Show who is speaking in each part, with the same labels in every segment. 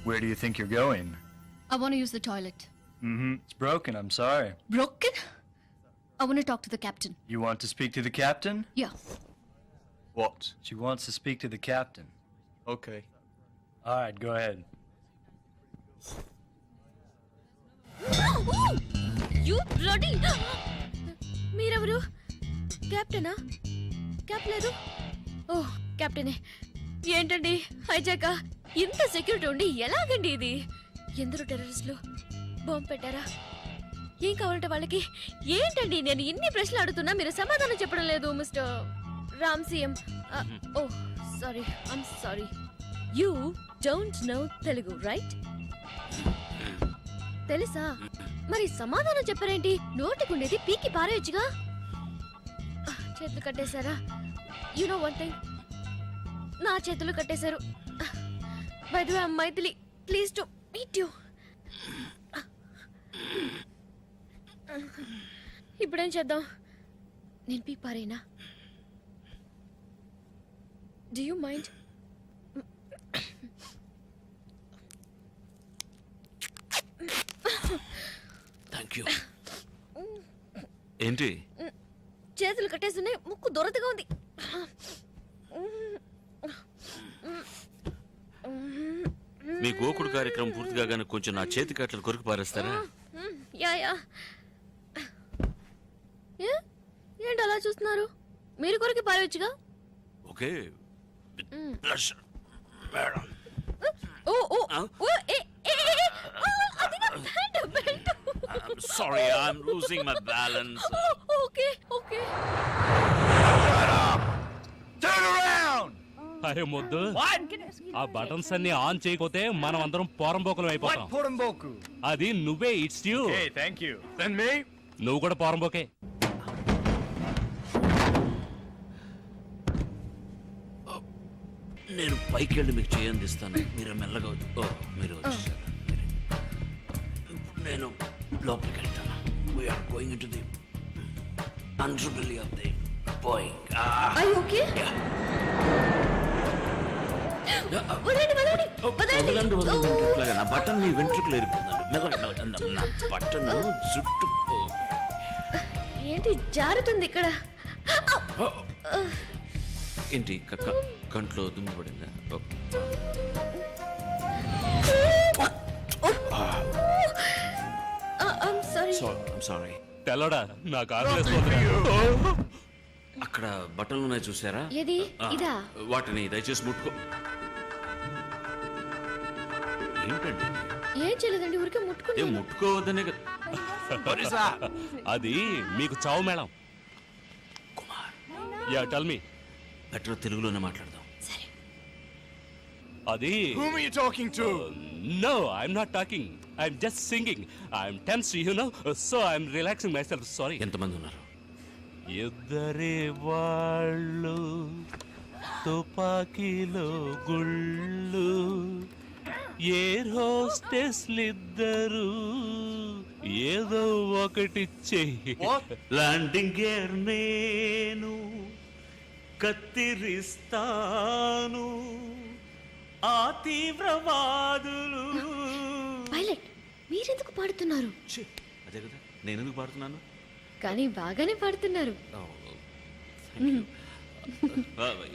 Speaker 1: Where do you think you're going?
Speaker 2: I want to use the toilet.
Speaker 1: It's broken, I'm sorry.
Speaker 2: Broken? I want to talk to the captain.
Speaker 1: You want to speak to the captain?
Speaker 2: Yeah.
Speaker 1: What? She wants to speak to the captain.
Speaker 3: Okay.
Speaker 1: Alright, go ahead.
Speaker 4: You bloody! మీరెవరు? క్యాప్టెనా? Cap లేదు? ఓహ్, క్యాప్టెనే. ఏంటండి హైజాకా? ఇంత security ఉండి ఎలాగండి ఇది? ఎందరో టెర్రరిస్టులు bomb పెట్టారా? ఏం కావాలంటే వాళ్ళకి? ఏంటండి నేను ఇన్ని ప్రశ్నలు అడుగుతున్నా మీరు సమాధానం చెప్పడం లేదు mister Ram CM. Oh sorry, I'm sorry. You don't know Telugu right? తెలుసా? మరి సమాధానం చెప్పారేంటి? నోటికుండేది పీకి పారేయచ్చుగా. చేతులు కట్టేశారా? యు నో వన్ థింగ్, నా చేతులు కట్టేశారు. By the way I am Maithili, please to meet you. ఇప్పుడేం చేద్దాం? నేను పీకి పారేనా? Do you mind?
Speaker 5: Thank you. ఏంటి
Speaker 4: చేతులు కట్టేస్తున్నాయి, ముక్కు దొరతగా ఉంది.
Speaker 5: మీ గోకుడు కార్యక్రమం పూర్తి కాగానే కొంచెం నా చేతి కట్టలు కొరికి పారేస్తారా?
Speaker 4: Yeah yeah. ఏంటి అలా చూస్తున్నారు? మీరు కొరికి పారేయచ్చుగా.
Speaker 5: Okay, pleasure madam.
Speaker 4: Oh oh oh ఏ ఏ అది నా hand belt.
Speaker 5: Sorry, I'm losing my balance.
Speaker 4: Okay okay.
Speaker 1: Turn around!
Speaker 6: అరే మొద్దు, ఆ బటన్స్ అన్ని ఆన్ చేయకపోతే మనం అందరం పోరంబోకులం అయిపోతాం.
Speaker 1: What Porumboku?
Speaker 6: అది నువ్వే, it's you.
Speaker 1: Hey, thank you. Then me?
Speaker 6: నువ్వు కూడా పోరంబోకే.
Speaker 5: నేను పైకి వెళ్ళి మీకు చేయందిస్తాను, మీరు మెల్లగా మీరు వచ్చేసారు. నేను లోపలికి వెళ్తాను. We're going in to the underbelly of the Boeing.
Speaker 4: I okay.
Speaker 5: నా బటన్ మీ వెంట్రుకలు ఎరిపోయిందండి. నా బటన్ జుట్టు
Speaker 4: ఏంటి జారుతుంది ఇక్కడ?
Speaker 5: ఏంటి కంట్లో దుమ్ము పడిందా? సారీ.
Speaker 6: తెల్లడా, నాకు ఆకలేస్తోందిరా.
Speaker 5: అక్కడ బట్టలు ఉన్నాయి చూసారా?
Speaker 4: ఏది? ఇదా?
Speaker 5: వాటిని దయచేసి ముట్టుకో. ఏంటండి?
Speaker 4: ఏం చేయలేదండి, ఊరికే ముట్టుకుని.
Speaker 5: ముట్టుకోవద్దనే కదా.
Speaker 6: అది మీకు చావు మేళం.
Speaker 5: Kumar,
Speaker 6: ya tell me.
Speaker 5: Better తెలుగులోనే మాట్లాడదాం.
Speaker 6: అది
Speaker 1: Whom are you talking to?
Speaker 6: No, I'm not talking. I'm just singing. I'm tense, you know, so I'm relaxing myself. Sorry.
Speaker 5: ఎంతమంది ఉన్నారు?
Speaker 6: ఇద్దరే వాళ్ళు, తుపాకీలో గుళ్ళు, ఎయిర్ హోస్టెస్లిద్దరు, ఏదో ఒకటి చెయ్యి.
Speaker 5: ల్యాండింగ్ గేర్ నేను కత్తిరిస్తాను, ఆ తీవ్రవాదులు.
Speaker 4: పైలట్, మీరెందుకు పాడుతున్నారు?
Speaker 5: అదే కదా, నేను ఎందుకు పాడుతున్నాను?
Speaker 4: కానీ బాగానే పాడుతున్నారు.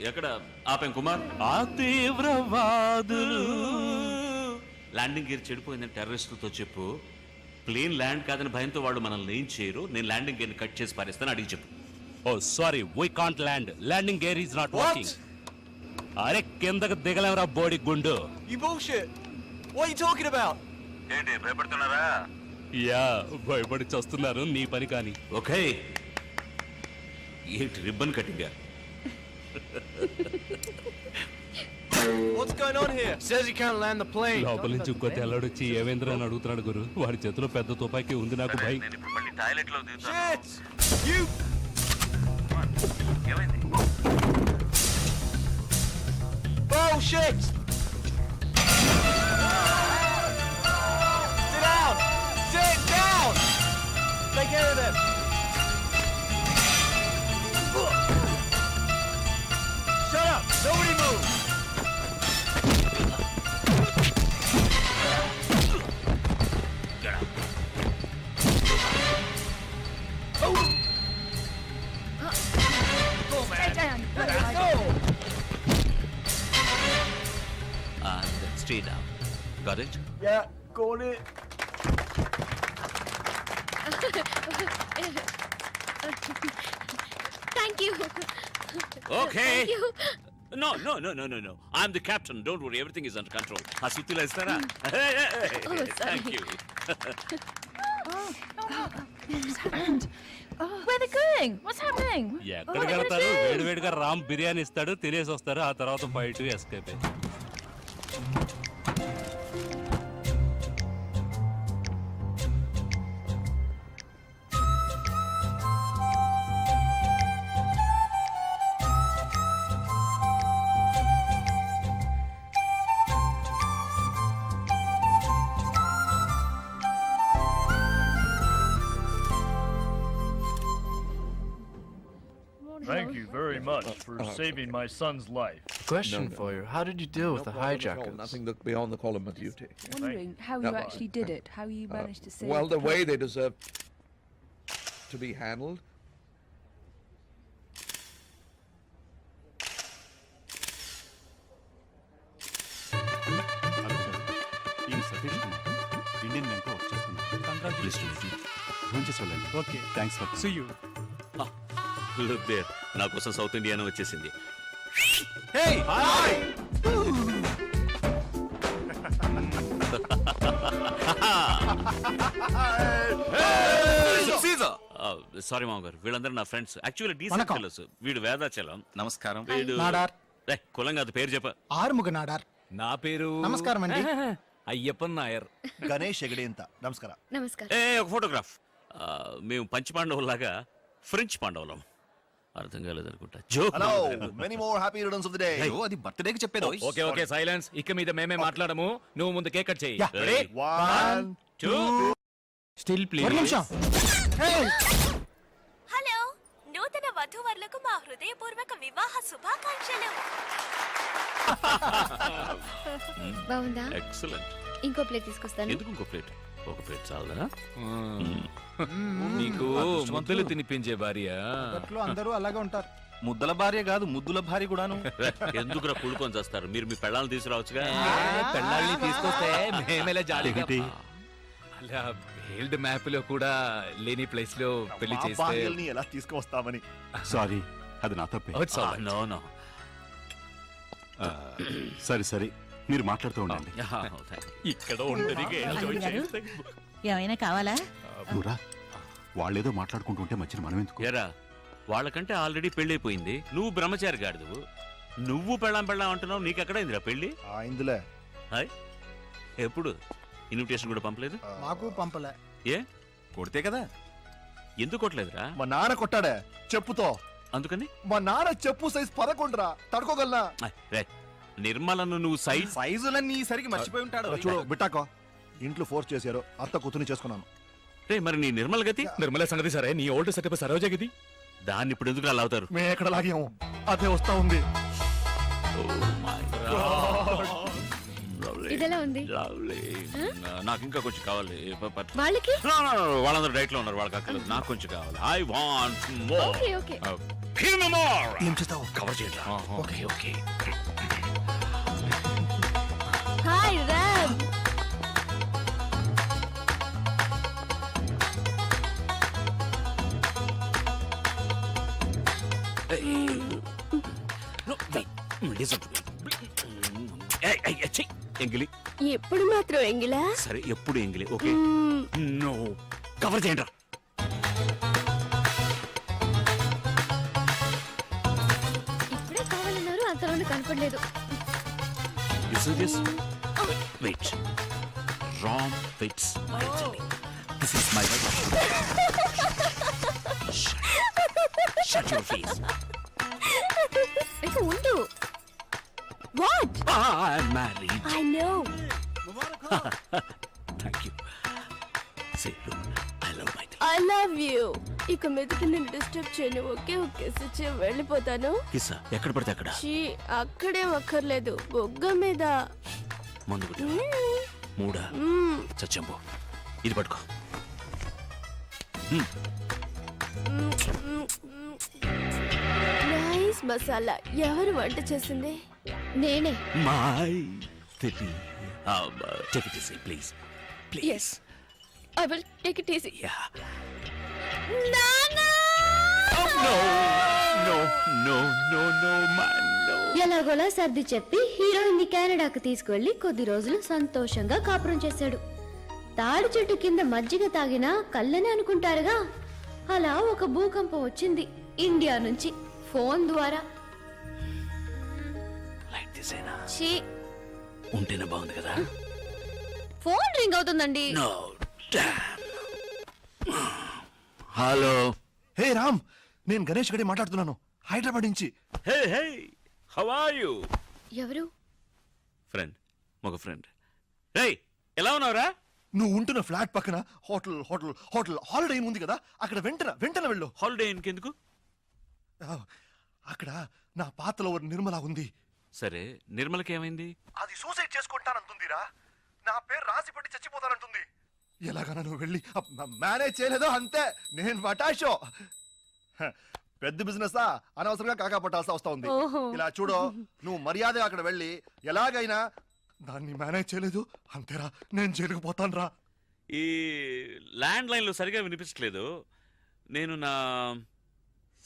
Speaker 5: ఎక్కడ ఆపాం కుమార్?
Speaker 6: ఆ తీవ్రవాదులు.
Speaker 5: ల్యాండింగ్ గేర్ చెడిపోయిందని టెర్రరిస్టులతో చెప్పు. ప్లేన్ ల్యాండ్ కాదని భయంతో వాళ్ళు మనల్ని ఏం చేయరు. నేను ల్యాండింగ్ గేర్ని కట్ చేసి పారేస్తాను, అడిగి చెప్పు.
Speaker 6: Oh, sorry, we can't land. Landing gear is not working. అరే కిందకు దిగలేమరా బోడి గుండు.
Speaker 3: You bullshit. What are you talking about?
Speaker 5: ఏంటి భయపడుతున్నారా?
Speaker 6: యా, భయపడి చస్తున్నారు, నీ పని కాని.
Speaker 5: ఓకే, ఏంటి ribbon cutting?
Speaker 3: What's going on here?
Speaker 1: Says you can't land the plane.
Speaker 6: లోపల నుంచి ఇంకో తెల్లడొచ్చి ఏవేంద్ర అని అడుగుతున్నాడు గురు. వాడి చేతిలో పెద్ద తుపాకీ ఉంది, నాకు భయం.
Speaker 3: Shit! You! Bullshit! Sit down! Sit down! Take care of them! Shut up! Nobody move!
Speaker 5: Stay down. Got it?
Speaker 3: Yeah, got it.
Speaker 4: Thank you.
Speaker 5: Okay.
Speaker 4: Thank you.
Speaker 5: No. I'm the captain. Don't worry. Everything is under control. ఆ సుత్తిలో ఇస్తారా?
Speaker 4: Oh, sorry.
Speaker 5: Thank you.
Speaker 7: Where are they going? What's happening?
Speaker 6: ఎక్కడికి వెళ్తారు? వేడివేడిగా రామ్ బిర్యానీ ఇస్తాడు, తినేసి వస్తారు. ఆ తర్వాత బయట escape.
Speaker 8: Thank you very much for saving my son's life.
Speaker 3: Question for you. How did you deal with the hijackers?
Speaker 9: Nothing beyond the column of duty.
Speaker 7: Wondering how you actually did it, how you managed to save.
Speaker 9: Well, the way they deserve to be handled.
Speaker 6: Satish Kumar Indian Bank work చేస్తున్నాను. Congratulations. Okay thanks for see you.
Speaker 5: Look there. నా కోసం south ఇండియానే వచ్చేసింది.
Speaker 3: Hey! Hi! Caesar!
Speaker 5: Sorry మామ గారు, వీళ్ళందరూ నా friends. Actually decent fellows. వీడు వేదాచలం.
Speaker 1: నమస్కారం.
Speaker 5: వీడు
Speaker 10: నాడార్.
Speaker 5: కులం కాదు, పేరు చెప్ప.
Speaker 10: ఆరుముగ నాడార్.
Speaker 1: నా పేరు
Speaker 10: నమస్కారం అండి.
Speaker 1: అయ్యప్పన్ నాయర్. గణేష్ ఎగడేంత. నమస్కారం.
Speaker 4: నమస్కారం.
Speaker 5: ఒక ఫోటోగ్రాఫ్. మేము పంచ పాండవులాగా ఫ్రెంచ్ పాండవులం. అర్థం కాలేదనుకుంటా. Joke.
Speaker 1: Hello, many more happy returns of the day. అది బర్త్డే కి చెప్పేది.
Speaker 3: Okay silence. ఇక మీద మేమే మాట్లాడము. నువ్వు ముందు కేక్ కట్ చేయి.
Speaker 5: Ready?
Speaker 1: 1 2
Speaker 3: స్టిల్
Speaker 10: ఒక నిమిషం.
Speaker 4: హలో, నూతన వధూవరులకు మా హృదయపూర్వక వివాహ శుభాకాంక్షలు. బాగుందా?
Speaker 5: ఎక్సలెంట్.
Speaker 4: ఇంకో ప్లేట్ తీసుకొస్తాను.
Speaker 5: ఎందుకు ఇంకో ప్లేట్? ఒక ప్లేట్ చాలదా?
Speaker 3: నీకు ముద్దలు తినిపించే భార్య.
Speaker 10: అందరూ అలాగే ఉంటారు.
Speaker 1: ముద్దల భార్య కాదు, ముద్దుల భార్య కూడాను.
Speaker 5: ఎందుకురా కుళ్ళుకొని చేస్తారు? మీరు మీ పెళ్ళాలను తీసుకురావచ్చుగా.
Speaker 3: పెళ్ళాళ్ళని తీసుకొస్తే మేమేలా జాలిగా. అలా హెల్డ్ మ్యాప్ లో కూడా లేని ప్లేస్ లో పెళ్లి
Speaker 1: మా
Speaker 3: చేస్తే
Speaker 1: భార్యల్ని ఎలా తీసుకువస్తామని.
Speaker 11: సారీ, అది నా తప్పే.
Speaker 5: నో
Speaker 11: సరే సరే, మీరు మాట్లాడుతూ ఉండండి.
Speaker 5: ఇక్కడ ఉండడానికి enjoy చేస్తే.
Speaker 7: ఏమైనా కావాలా?
Speaker 11: నువ్వురా, వాళ్ళేదో మాట్లాడుకుంటుంటే మధ్యన మనం ఎందుకు?
Speaker 5: ఏరా, వాళ్ళకంటే ఆల్రెడీ పెళ్ళైపోయింది. నువ్వు బ్రహ్మచారి గాడిదవు. నువ్వు పెళ్ళాం అంటున్నావు. నీకెక్కడైందిరా పెళ్ళి?
Speaker 1: ఇందులే
Speaker 5: హాయ్, ఎప్పుడు? ఇన్విటేషన్ కూడా పంపలేదు?
Speaker 10: మాకు పంపలే.
Speaker 5: ఏ
Speaker 1: కొడితే కదా.
Speaker 5: ఎందుకు కొట్టలేదురా?
Speaker 1: మా నాన్న కొట్టాడే చెప్పుతో.
Speaker 5: అందుకని
Speaker 1: మా నాన్న చెప్పు సైజ్ 11 రా. తడుకోగలనా?
Speaker 5: రే, నిర్మలను నువ్వు
Speaker 1: సైజులన్నీ సరికి మర్చిపోయి ఉంటాడు. చూడు బిట్టాకో, ఇంట్లో ఫోర్స్ చేశారు. అత్త కూతుని చేసుకున్నాను.
Speaker 5: రే, మరి నీ నిర్మల గతి?
Speaker 3: నిర్మల సంగతి సరే, నీ ఓల్డ్ సెటప్ సరోజ గది.
Speaker 5: దాన్ని ఇప్పుడు ఎందుకు అలా అవుతారు?
Speaker 1: మేము ఎక్కడ లాగాము, అదే వస్తా ఉంది.
Speaker 4: ఇదెలా ఉంది?
Speaker 5: నాకు ఇంకా కొంచెం కావాలి.
Speaker 4: వాళ్ళకి
Speaker 5: వాళ్ళందరూ డైట్ లో ఉన్నారు, వాళ్ళకి అక్కర్లేదు. నాకు కొంచెం కావాలి. I want more.
Speaker 4: Okay okay.
Speaker 5: Give me more.
Speaker 1: ఏం చేస్తావు?
Speaker 5: కవర్ చేయండి. ఓకే.
Speaker 4: హాయ్ రామ్.
Speaker 5: ఎంగిలి.
Speaker 4: ఎప్పుడు మాత్రం ఎంగిలా?
Speaker 5: సరే, ఎప్పుడు ఎంగిలి. ఓకే. నో, కవర్ చేయండి.
Speaker 4: ఇప్పుడే కావాలన్నారు, అంతలోనే కనపడలేదు.
Speaker 5: Wait. Rom fits my jelly. This is my Shut your face.
Speaker 4: ఇక ఉండు. What?
Speaker 5: I'm married.
Speaker 4: I know.
Speaker 5: Thank you. Say, look, I love my jelly.
Speaker 4: I love you. ఇక మీదకి నేను డిస్టర్బ్ చేయను. ఓకే ఓకే సచ్చి వెళ్ళిపోతాను.
Speaker 5: కిస్సా ఎక్కడ పడితే అక్కడ.
Speaker 4: చీ, అక్కడే అక్కర్లేదు, బొగ్గ మీద.
Speaker 5: మందు కొట్టు. మూడా చచ్చంబో. ఇది పట్టుకో.
Speaker 4: నైస్ మసాలా. ఎవరు వంట చేసింది? నేనే.
Speaker 5: My Titi, take it easy, please. Please.
Speaker 4: Yes. I will take it easy.
Speaker 5: Yeah.
Speaker 4: Nana!
Speaker 5: Oh, no, man, no.
Speaker 4: ఎలాగోలా సర్ది చెప్పి హీరోయిన్ ని కెనడాకు తీసుకువెళ్లి కొద్ది రోజులు సంతోషంగా కాపురం చేశాడు. తాడి చెట్టు కింద మజ్జిగ తాగినా కళ్ళని అనుకుంటారుగా, అలా ఒక భూకంపం వచ్చింది ఇండియా నుంచి ఫోన్ ద్వారా.
Speaker 5: Like this, ఏనా?
Speaker 4: ఛీ,
Speaker 5: ఉంటేనే బాగుంది కదా?
Speaker 4: ఫోన్ రింగ్ అవుతుందండి.
Speaker 5: No, damn. హలో.
Speaker 1: హే రామ్, నేను గణేష్ గడి మాట్లాడుతున్నాను, హైదరాబాద్ నుంచి.
Speaker 5: Hey, how are you?
Speaker 4: ఎవరు?
Speaker 5: ఫ్రెండ్, మగ ఫ్రెండ్. రేయ్, ఎలా ఉన్నావురా?
Speaker 1: నువ్వు ఉంటున్న ఫ్లాట్ పక్కన హోటల్ హోటల్ హోటల్ హాలిడే ఉంది కదా, అక్కడ వెంటనే వెళ్ళు.
Speaker 5: హాలిడే ఇంకెందుకు?
Speaker 1: ఆ, అక్కడ నా పాతలో ఒక నిర్మల ఉంది.
Speaker 5: సరే, నిర్మలకి ఏమైంది?
Speaker 1: అది సూసైడ్ చేసుకుంటానంటుందిరా. నా పేరు రాసి పెట్టి చచ్చిపోతానంటుంది. ఎలాగైనా నువ్వు వెళ్ళి మేనేజ్ చేయలేదో అంతే, నేను పటాషో. పెద్ద బిజినెస్ అనవసరంగా కాకా పట్టాల్సి వస్తా ఉంది. ఇలా చూడు, నువ్వు మర్యాద అక్కడ వెళ్ళి ఎలాగైనా దాన్ని మేనేజ్ చేయలేదు అంతేరా, నేను జరుగుపోతాను రా.
Speaker 5: ఈ ల్యాండ్ లైన్లో సరిగా వినిపించట్లేదు. నేను నా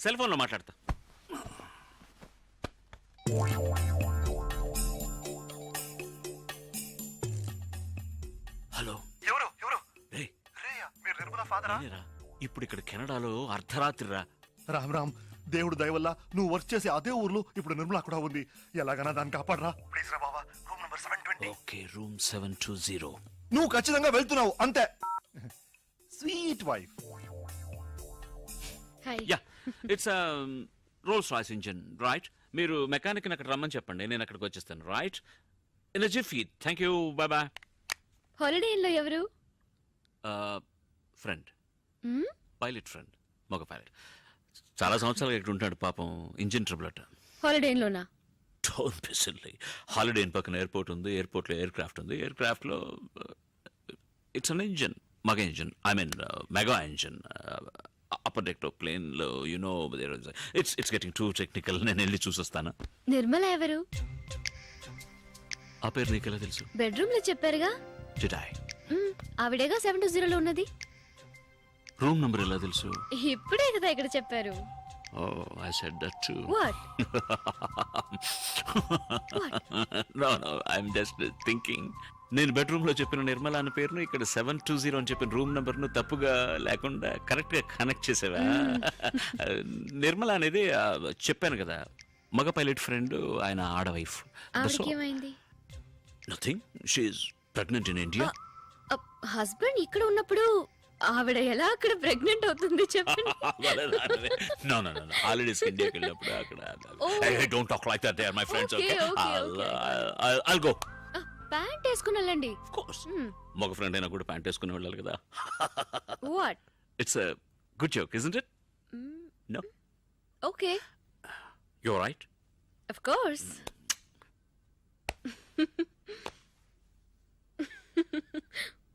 Speaker 5: సెల్ ఫోన్లో మాట్లాడతా. హలో.
Speaker 1: ఎవరు ఎవరు?
Speaker 5: రేయ్,
Speaker 1: మీరు నిర్మల ఫాదరా?
Speaker 5: నేనేరా. ఇప్పుడు ఇక్కడ కెనడాలో అర్ధరాత్రి రా.
Speaker 1: రామ్ రామ్, దేవుడు దయ వల్ల నువ్వు వర్క్ చేసే అదే ఊర్లో ఇప్పుడు నిర్మల కూడా ఉంది. ఎలాగైనా దాన్ని కాపాడరా ప్లీజ్ రా బాబా. Room number 720.
Speaker 5: Okay, room 720.
Speaker 1: నువ్వు ఖచ్చితంగా వెళ్తున్నావు అంతే. Sweet wife.
Speaker 4: Hi.
Speaker 5: Yeah, it's Rolls Royce engine, right? మీరు మెకానిక్ అక్కడ రమ్మని చెప్పండి, నేను అక్కడికి వచ్చేస్తాను, right? In a jiffy. Thank you, bye bye.
Speaker 4: హాలిడేలో ఎవరు?
Speaker 5: ఫ్రెండ్, పైలట్ ఫ్రెండ్, మగ పైలట్. చాలా సంవత్సరాలు ఇక్కడ ఉంటాడు పాపం, ఇంజిన్ ట్రబుల్ అట.
Speaker 4: హాలిడేలోనా?
Speaker 5: Don't be silly. హాలిడే పక్కన ఎయిర్పోర్ట్ ఉంది, ఎయిర్పోర్ట్లో ఎయిర్ క్రాఫ్ట్ ఉంది, ఎయిర్ క్రాఫ్ట్లో ఇట్స్ అన్ ఇంజిన్, మగ engine, I mean mega engine. Upper deck ప్లేన్లో you know it's getting too technical. నేను వెళ్ళి చూసొస్తాను.
Speaker 4: నిర్మల ఎవరు?
Speaker 5: ఆ పేరు నీకెలా తెలుసు?
Speaker 4: బెడ్రూమ్ లో చెప్పారుగా.
Speaker 5: జిటాయ్.
Speaker 4: ఆవిడేగా 720లో ఉన్నది.
Speaker 5: రూమ్ నంబర్ ఎలా తెలుసు?
Speaker 4: ఇప్పుడే కదా ఇక్కడ చెప్పారు.
Speaker 5: Oh, I said that too.
Speaker 4: What?
Speaker 5: No, I'm just thinking. నేను బెడ్రూమ్ లో చెప్పిన నిర్మల అనే పేరును ఇక్కడ 720 అని చెప్పిన రూమ్ నంబర్ ను తప్పుగా లేకుండా కరెక్ట్ గా కనెక్ట్ చేసావా? నిర్మల అనేది చెప్పాను కదా, మగ పైలట్ ఫ్రెండ్, ఆయన ఆడ వైఫ్.
Speaker 4: ఏమైంది?
Speaker 5: Nothing, she is pregnant in India.
Speaker 4: Husband ఇక్కడ ఉన్నప్పుడు ఆవిడ ఎలా అక్కడ ప్రెగ్నెంట్ అవుతుంది చెప్పండి.
Speaker 5: No, హాలిడేస్ ఇండియాకి వెళ్ళినప్పుడు అక్కడ. Hey, don't talk like that, they are my friends, okay? I'll go.
Speaker 4: Pant వేసుకుని వెళ్ళండి.
Speaker 5: Of course. మగ ఫ్రెండ్ అయినా కూడా ప్యాంట్ వేసుకుని వెళ్ళాలి కదా.
Speaker 4: What?
Speaker 5: It's a good joke, isn't it? No?
Speaker 4: Okay.
Speaker 5: You're right.
Speaker 4: Of course.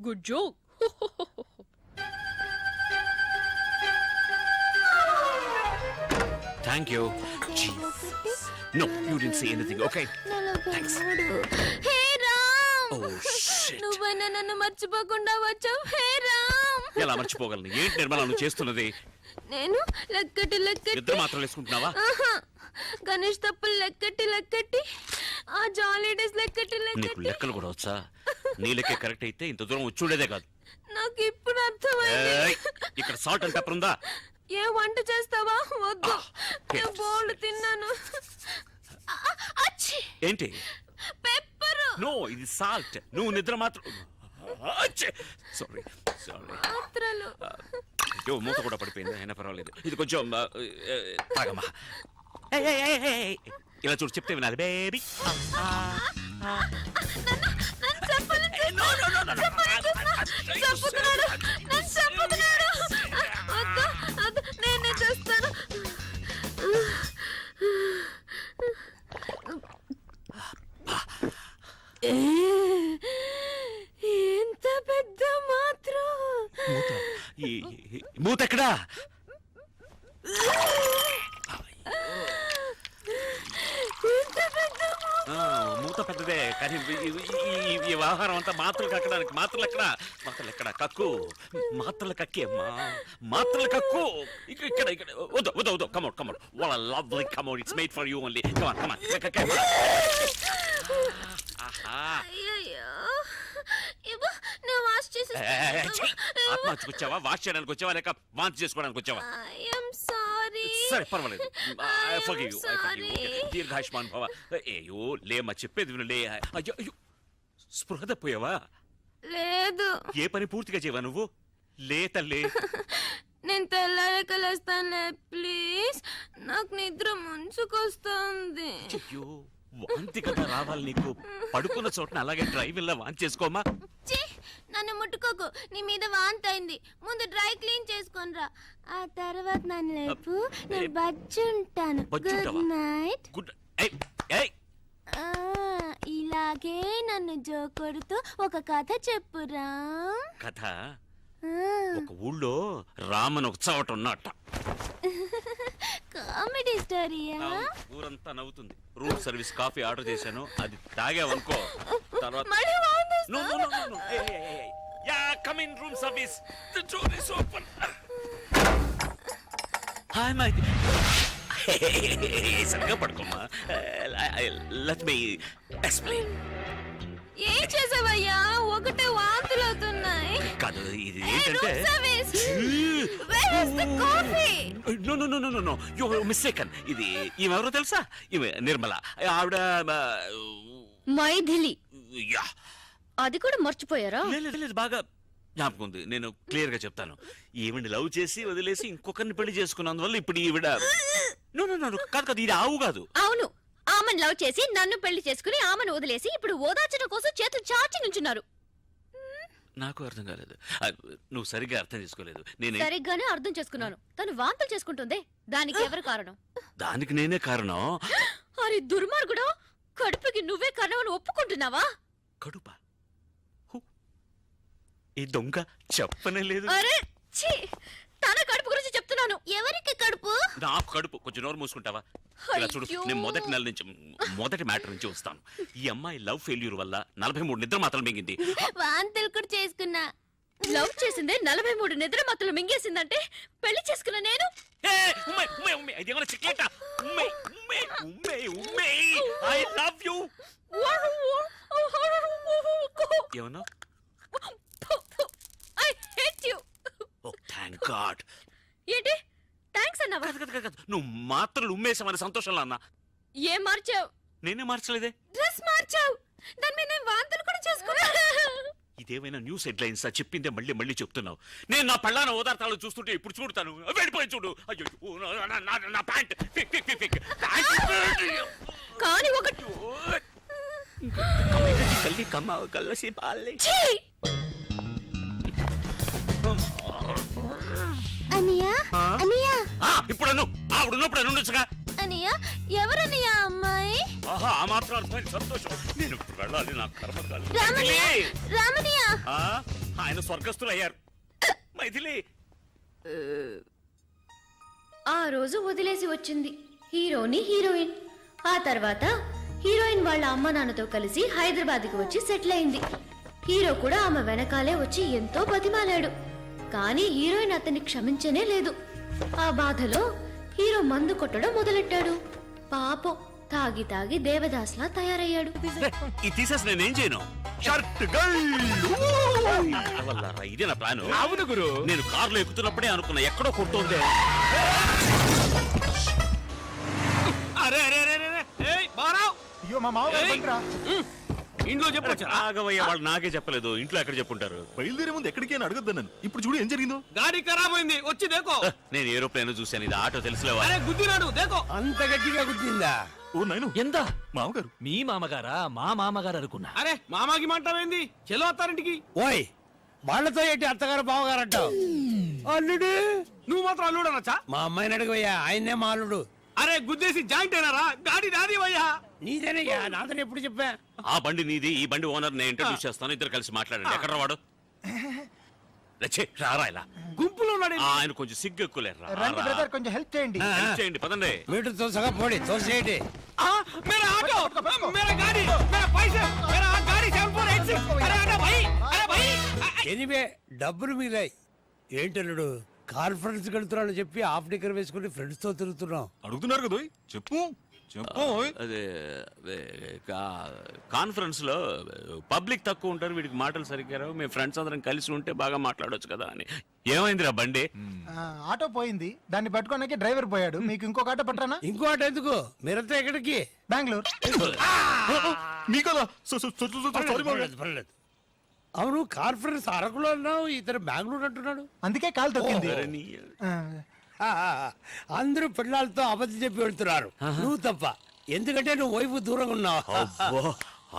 Speaker 4: Good joke.
Speaker 5: Thank you. Jesus. No, you didn't say anything, okay? Thanks.
Speaker 4: Hey Ram.
Speaker 5: Oh, shit.
Speaker 4: నువ్వైనా నన్ను మర్చిపోకుండా వచ్చావు. హే రామ్.
Speaker 5: ఎలా మర్చిపోగలను? ఏంటి నిర్మల నువ్వు చేస్తున్నది?
Speaker 4: నేను లెక్కటి
Speaker 5: ఇద్దరు మాత్రం వేసుకుంటున్నావా?
Speaker 4: గణేష్ తప్పులు లెక్కటి ఆ జాలీ డేస్ లెక్కటి
Speaker 5: నీకు లెక్కలు కూడా వచ్చా? నీ లెక్కే కరెక్ట్ అయితే ఇంత దూరం వచ్చుండేదే కాదు.
Speaker 4: నాకు ఇప్పుడు అర్థమైంది.
Speaker 5: ఏయ్, ఇక్కడ సాల్ట్ అండ్ పెప్పర్ ఉందా?
Speaker 4: ఏ వంట చేస్తావా? వద్దు, నేను బోల్డ్ తిన్నాను.
Speaker 5: ఏంటి?
Speaker 4: పెప్పర్.
Speaker 5: నో, ఇది సాల్ట్. నువ్వు నిద్ర మాత్రం. సారీ.
Speaker 4: మాత్రలు.
Speaker 5: అయ్యో, మూత కూడా పడిపోయింది, అయినా పర్వాలేదు. ఇది కొంచెం తాగమ్మా. ఇలా చూడు, చెప్తే వినాలి బేబీ.
Speaker 4: నేనే చేస్తాను. ఎంత పెద్ద మాత్రం.
Speaker 5: మూత ఎక్కడా?
Speaker 4: ఎంత పెద్ద
Speaker 5: మూత పెద్దదే కానీ ఈ వ్యవహారం అంతా మాత్రలు కక్కడానికి మాత్రలు ఎక్కడ కక్కు మాత్రలు కక్కి అమ్మా మాత్రలు కక్కు ఇక్కడ వద్దు కమౌట్ వాళ్ళ lovely come out it's made for you only come on
Speaker 4: అయ్యయ్యో. ఇవ్వు, నేను వాష్
Speaker 5: ఆత్మహత్యకు వచ్చావా వాష్ చేయడానికి వచ్చావా లేక వాంతి చేసుకోవడానికి వచ్చావా
Speaker 4: ఐఎమ్ సారీ.
Speaker 5: సరే పర్వాలేదు దీర్ఘాయుష్మాన్ భవ అయ్యో లేమ్మా చెప్పేది విను లే అయ్యో అయ్యో స్పృహ తప్పోయావా
Speaker 4: లేదు,
Speaker 5: ఏ పని పూర్తిగా చేయవా నువ్వు లే తల్లి
Speaker 4: నేను తెల్లారక లేస్తానులే ప్లీజ్. నాకు నిద్ర ముంచుకొస్తుంది.
Speaker 5: అయ్యో వాంతి కదా రావాలి నీకు పడుకున్న చోటన అలాగే డ్రైవింగ్ వాంతి చేసుకోమా
Speaker 4: ఛీ, నన్ను ముట్టుకోకు, నీ మీద వాంతి అయింది. ముందు డ్రై క్లీన్ చేసుకొనిరా, ఆ తర్వాత నన్ను లేపు, నేను బజ్జుంటాను. గుడ్
Speaker 5: బజ్జుంటావా?
Speaker 4: నైట్.
Speaker 5: గుడ్ ఏయ్
Speaker 4: ఇలాగే నన్ను జోకొడుతూ ఒక కథ చెప్పురా.
Speaker 5: కథ ఒక ఊళ్ళో రామన్ ఒక చోట ఉన్నట్ట
Speaker 4: కామెడీ స్టోరీయా?
Speaker 5: ఊరంతా నవ్వుతుంది. రూమ్ సర్వీస్ కాఫీ ఆర్డర్ చేశాను, అది తాగావనుకో తర్వాత
Speaker 4: మళ్ళీ వాంతి
Speaker 5: No, no, no, no, no. Hey. Yeah, come in, room service. The door is open. Hi, my dear. సరిగా పడుకోమ్మా. Let me explain.
Speaker 4: ఏం చేసావయ్యా? ఒకటే వాంతులు అవుతున్నాయి.
Speaker 5: కాదు ఇది ఏంటంటే
Speaker 4: Where is the coffee?
Speaker 5: No. You're mistaken. ఇది ఈమెవరో తెలుసా? ఈమె నిర్మల. ఆవిడ
Speaker 2: మైథిలి.
Speaker 5: యా
Speaker 2: అది కూడా మర్చిపోయారా?
Speaker 5: లేదు బాగా జ్ఞాపకం ఉంది. నేను క్లియర్ గా చెప్తాను. ఈవిడ లవ్ చేసి వదిలేసి ఇంకొకరిని పెళ్లి చేసుకున్నందువల్ల ఇప్పుడు ఈవిడ కాదు ఇది ఆవు కాదు.
Speaker 2: అవును, ఆమెను లవ్ చేసి నన్ను పెళ్లి చేసుకుని ఆమెను వదిలేసి ఇప్పుడు ఓదార్చడం కోసం చేతులు చాచి నుంచున్నారు.
Speaker 5: నాకు అర్థం కాలేదు. నువ్వు సరిగ్గా అర్థం చేసుకోలేదు. నేను
Speaker 2: సరిగ్గానే అర్థం చేసుకున్నాను. తను వాంతులు చేసుకుంటుంది, దానికి ఎవరు కారణం?
Speaker 5: దానికి నేనే కారణం.
Speaker 2: అరే దుర్మార్గుడా, కడుపుకి నువ్వే కారణం అని ఒప్పుకుంటున్నావా?
Speaker 5: కడుప ఈ దొంగ చెప్పనే లేదు.
Speaker 2: అరే ఛీ, తన కడుపు గురించి చెప్తున్నాను.
Speaker 4: ఎవరికి కడుపు?
Speaker 5: నాకు కడుపు. కొంచెం నోరు మూసుకుంటావా? ఇలా చూడు,
Speaker 2: అయ్యో.
Speaker 5: నేను మొదటి మ్యాటర్ నుంచి వస్తాను. ఈ అమ్మాయి లవ్ ఫెయిల్యూర్ వల్ల 43 నిద్ర మాత్రం మింగింది.
Speaker 4: వాంతులు కూడా చేసుకున్నా.
Speaker 2: లవ్ చేసిందే 43 నిద్ర మత్తులు మింగేసిందంటే పెళ్లి చేసుకున్న నేను
Speaker 5: ఇదేమన్నా చిక్లేట? I love you. ఏమన్నా?
Speaker 2: I hate you.
Speaker 5: Oh thank God.
Speaker 2: ఏంటి థాంక్స్ అన్నావా?
Speaker 5: నువ్వు మాత్రలు ఉమ్మేసామని సంతోషంలో అన్నా.
Speaker 2: ఏం మార్చావు?
Speaker 5: నేనే మార్చలేదే.
Speaker 2: డ్రెస్ మార్చావు, దాని మీద నేను వాంతులు కూడా చేసుకున్నా.
Speaker 5: ఇదేమైనా న్యూస్ హెడ్లైన్స్ చెప్పిందే మళ్ళీ చెప్తున్నావు. నేను నా పళ్ళాన ఓదార్తాలు చూస్తుంటే ఇప్పుడు చూడతాను. వెళ్ళిపోయి చూడు. అయ్యో నా ప్యాంట్
Speaker 2: కానీ ఒకటి
Speaker 5: కల్లి కమ్మ కల్లసి పాలే.
Speaker 4: అనియా అనియా
Speaker 5: ఇప్పుడు ఆవిడున్నప్పుడు ఉండొచ్చుగా.
Speaker 4: అనియా ఎవరనియా అమ్మాయి?
Speaker 5: ఆహా ఆ మాత్రం అర్థమైంది. సంతోషం. నేను ఇప్పుడు వెళ్ళాలి, నా కర్మకాలి.
Speaker 4: రామనియా
Speaker 5: ఆయన స్వర్గస్థులు అయ్యారు. మైథిలి
Speaker 2: ఆ రోజు వదిలేసి వచ్చింది హీరోని హీరోయిన్. ఆ తర్వాత హీరోయిన్ వాళ్ళ అమ్మ నాన్నతో కలిసి హైదరాబాద్కి వచ్చి సెటిల్ అయింది. హీరో కూడా ఆమె వెనకాలే వచ్చి ఎంతో బతిమాలాడు, కానీ హీరోయిన్ అతన్ని క్షమించనే లేదు. ఆ బాధలో హీరో మందు కొట్టడం మొదలెట్టాడు. పాపం తాగి దేవదాస్లా తయారయ్యాడు.
Speaker 5: ఇది తీసేసి నేనేం చేయను? ఇదే నా ప్లాన్.
Speaker 3: అవును గురు,
Speaker 5: నేను కారులో ఎక్కుతున్నప్పుడే అనుకున్నా ఎక్కడో కొడుతోంది.
Speaker 3: అరే
Speaker 10: అయ్యో మా మావ
Speaker 3: ఇంట్లో చెప్పొచ్చు.
Speaker 5: ఆగవయ్య, వాళ్ళు నాకే చెప్పలేదు. ఇంట్లో ఎక్కడ చెప్పుంటారు?
Speaker 1: బయలుదేరే ముందు ఎక్కడికి అని అడగద్దు నన్ను. ఇప్పుడు చూడు ఏం జరిగిందో.
Speaker 3: గాడి ఖరాబ్ అయింది, వచ్చి దేకో.
Speaker 5: నేను ఏరోప్లేన్ చూశాను, ఇది ఆటో తెలుసులేవా?
Speaker 3: అరే గుద్దినాడు, దేకో.
Speaker 6: అంత గట్టిగా గుద్దిందా?
Speaker 1: ఓ నాయను,
Speaker 3: ఎంత?
Speaker 1: మామగారు.
Speaker 3: మీ మామగారా? మా మామగారు అనుకున్నా. అరే మామాకి మంటావేంది? చెలో అత్తారింటికి.
Speaker 6: ఓయ్ వాళ్ళతో ఏంటి అత్తగారు బావగారు అంటావు? అల్లుడు
Speaker 3: నువ్వు మాత్రం అల్లుడు అనొచ్చా?
Speaker 6: మా అమ్మాయిని అడుగుయ్యా, ఆయన్నే మా అల్లుడు.
Speaker 3: అరే గుద్దేసి జాయింట్ అయినారా? గాడి నాది వయ్యా.
Speaker 6: నీదేనయ్యా, నాదని ఎప్పుడు చెప్పా?
Speaker 5: ఆ బండి నీది, ఈ బండి ఓనర్ నేను ఇంట్రడ్యూస్ చేస్తాను. ఇద్దరు కలిసి మాట్లాడండి. ఎక్కడ వాడు? రారా ఇలా.
Speaker 10: గుంపులో ఉన్నాడు
Speaker 5: ఆయన కొంచెం సిగ్గు ఎక్కువలేరు.
Speaker 10: రండి బ్రదర్ కొంచెం హెల్ప్ చేయండి
Speaker 5: చేయండి పదండి.
Speaker 6: మీటర్ సగం పోడి తోసేయండి.
Speaker 10: मेरा ऑटो मेरा गाड़ी मेरा पैसे मेरा गाड़ी 7486 अरे आना भाई अरे भाई
Speaker 6: ఎనివే డబ్బులు మిగిలాయి. ఏంటన్నాడు కాన్ఫరెన్స్ వెళ్తున్నాడు చెప్పి హాఫ్ డిగ్గర్ వేసుకుని ఫ్రెండ్స్ తో తిరుగుతున్నాం.
Speaker 11: అడుగుతున్నారు కదా చెప్పు చెప్పు
Speaker 5: అదే కాన్ఫరెన్స్ లో పబ్లిక్ తక్కువ ఉంటారు, వీడికి మాటలు సరిగ్గా రావు, మేము ఫ్రెండ్స్ అందరం కలిసి ఉంటే బాగా మాట్లాడొచ్చు కదా అని. ఏమైందిరా బండి?
Speaker 10: ఆటో పోయింది, దాన్ని పట్టుకోడానికి డ్రైవర్ పోయాడు. మీకు ఇంకొక ఆటో పట్టరానా?
Speaker 6: ఇంకో ఆట ఎందుకు? మీరంతా ఎక్కడికి?
Speaker 10: బెంగళూరు.
Speaker 1: మీకలా
Speaker 6: పర్లేదు. అవును కాన్ఫరెన్స్ అరకులో అన్నావు, ఇతను బెంగళూరు అంటున్నాడు.
Speaker 10: అందుకే కాలు తొక్కింది.
Speaker 6: అందరూ పిల్లలతో అబద్ధం చెప్పి వెళ్తున్నారు, నువ్వు తప్ప. ఎందుకంటే నువ్వు వైపు దూరంగా ఉన్నావు.
Speaker 5: అబ్బో,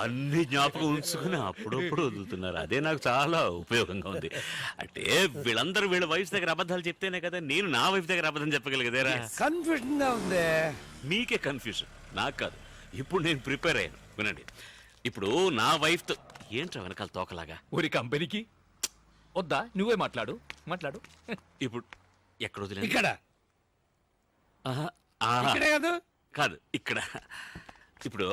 Speaker 5: అన్ని జ్ఞాపకం ఉంచుకుని అప్పుడప్పుడు వదులుతున్నారు. అదే నాకు చాలా ఉపయోగంగా ఉంది. అంటే వీళ్ళందరూ వీళ్ళ వైఫ్ దగ్గర అబద్ధాలు చెప్తేనే కదా నేను నా వైఫ్ దగ్గర అబద్ధం చెప్పగలిగేదేరా.
Speaker 6: కన్ఫ్యూజన్ గా ఉంది.
Speaker 5: మీకే కన్ఫ్యూజన్, నాకు కాదు. ఇప్పుడు నేను ప్రిపేర్ అయ్యాను, వినండి. ఇప్పుడు నా వైఫ్ తో ఏంట్రా వెనకాల తోకలాగా?
Speaker 3: ఊరి కంపెనీకి వద్దా, నువ్వే మాట్లాడు.
Speaker 5: ఇప్పుడు ఎక్కడ వదిలేదు?
Speaker 6: ఇక్కడ ఇక్కడే కాదు,
Speaker 5: కాదు ఇక్కడ. ఇప్పుడు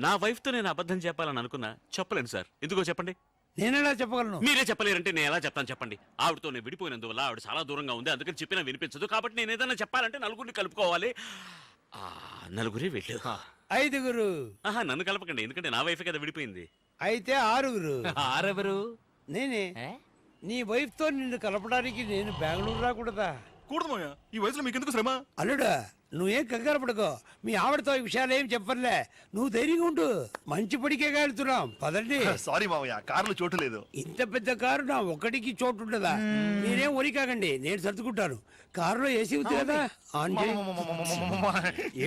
Speaker 5: నా వైఫ్ తో నేను అబద్ధం చెప్పాలని అనుకున్నా, చెప్పలేను సార్. ఎందుకో చెప్పండి.
Speaker 6: నేనేలా చెప్పగలను?
Speaker 5: మీరే చెప్పలేరంటే నేను ఎలా చెప్తాను చెప్పండి. ఆవిడతో నేను విడిపోయినందువల్ల ఆవిడ చాలా దూరంగా ఉంది, అందుకని చెప్పినా వినిపించదు. కాబట్టి నేను ఏదైనా చెప్పాలంటే నలుగురిని కలుపుకోవాలి. నలుగురే వెళ్ళు.
Speaker 6: 5గురు.
Speaker 5: నన్ను కలపకండి, ఎందుకంటే నా వైఫ్ కదా విడిపోయింది.
Speaker 6: అయితే 6గురు.
Speaker 3: ఆరెవరు?
Speaker 6: నేనే. నీ వైఫ్ తో నిన్ను కలపడానికి నేను బెంగళూరు రాకూడదా?
Speaker 11: కూడదమయ్యా, ఈ వయసులో మీకెందుకు శ్రమ?
Speaker 6: అల్లుడా నువ్వేం కంగారు పడుకో, మీ ఆవిడతో ఈ విషయాలు ఏం చెప్పర్లే. నువ్వు ధైర్యంగా ఉండు, మంచి పడికే వెళ్తున్నాం. పదండి.
Speaker 1: సారీ మావయ్య, కారులో చోటు లేదు.
Speaker 6: ఇంత పెద్ద కారు నా ఒక్కడికి చోటు ఉండదా? నేనేం ఒరి కాకండి, నేను సర్దుకుంటాను. కారులో ఏసీ ఉంది కదా, ఆన్ చేయి.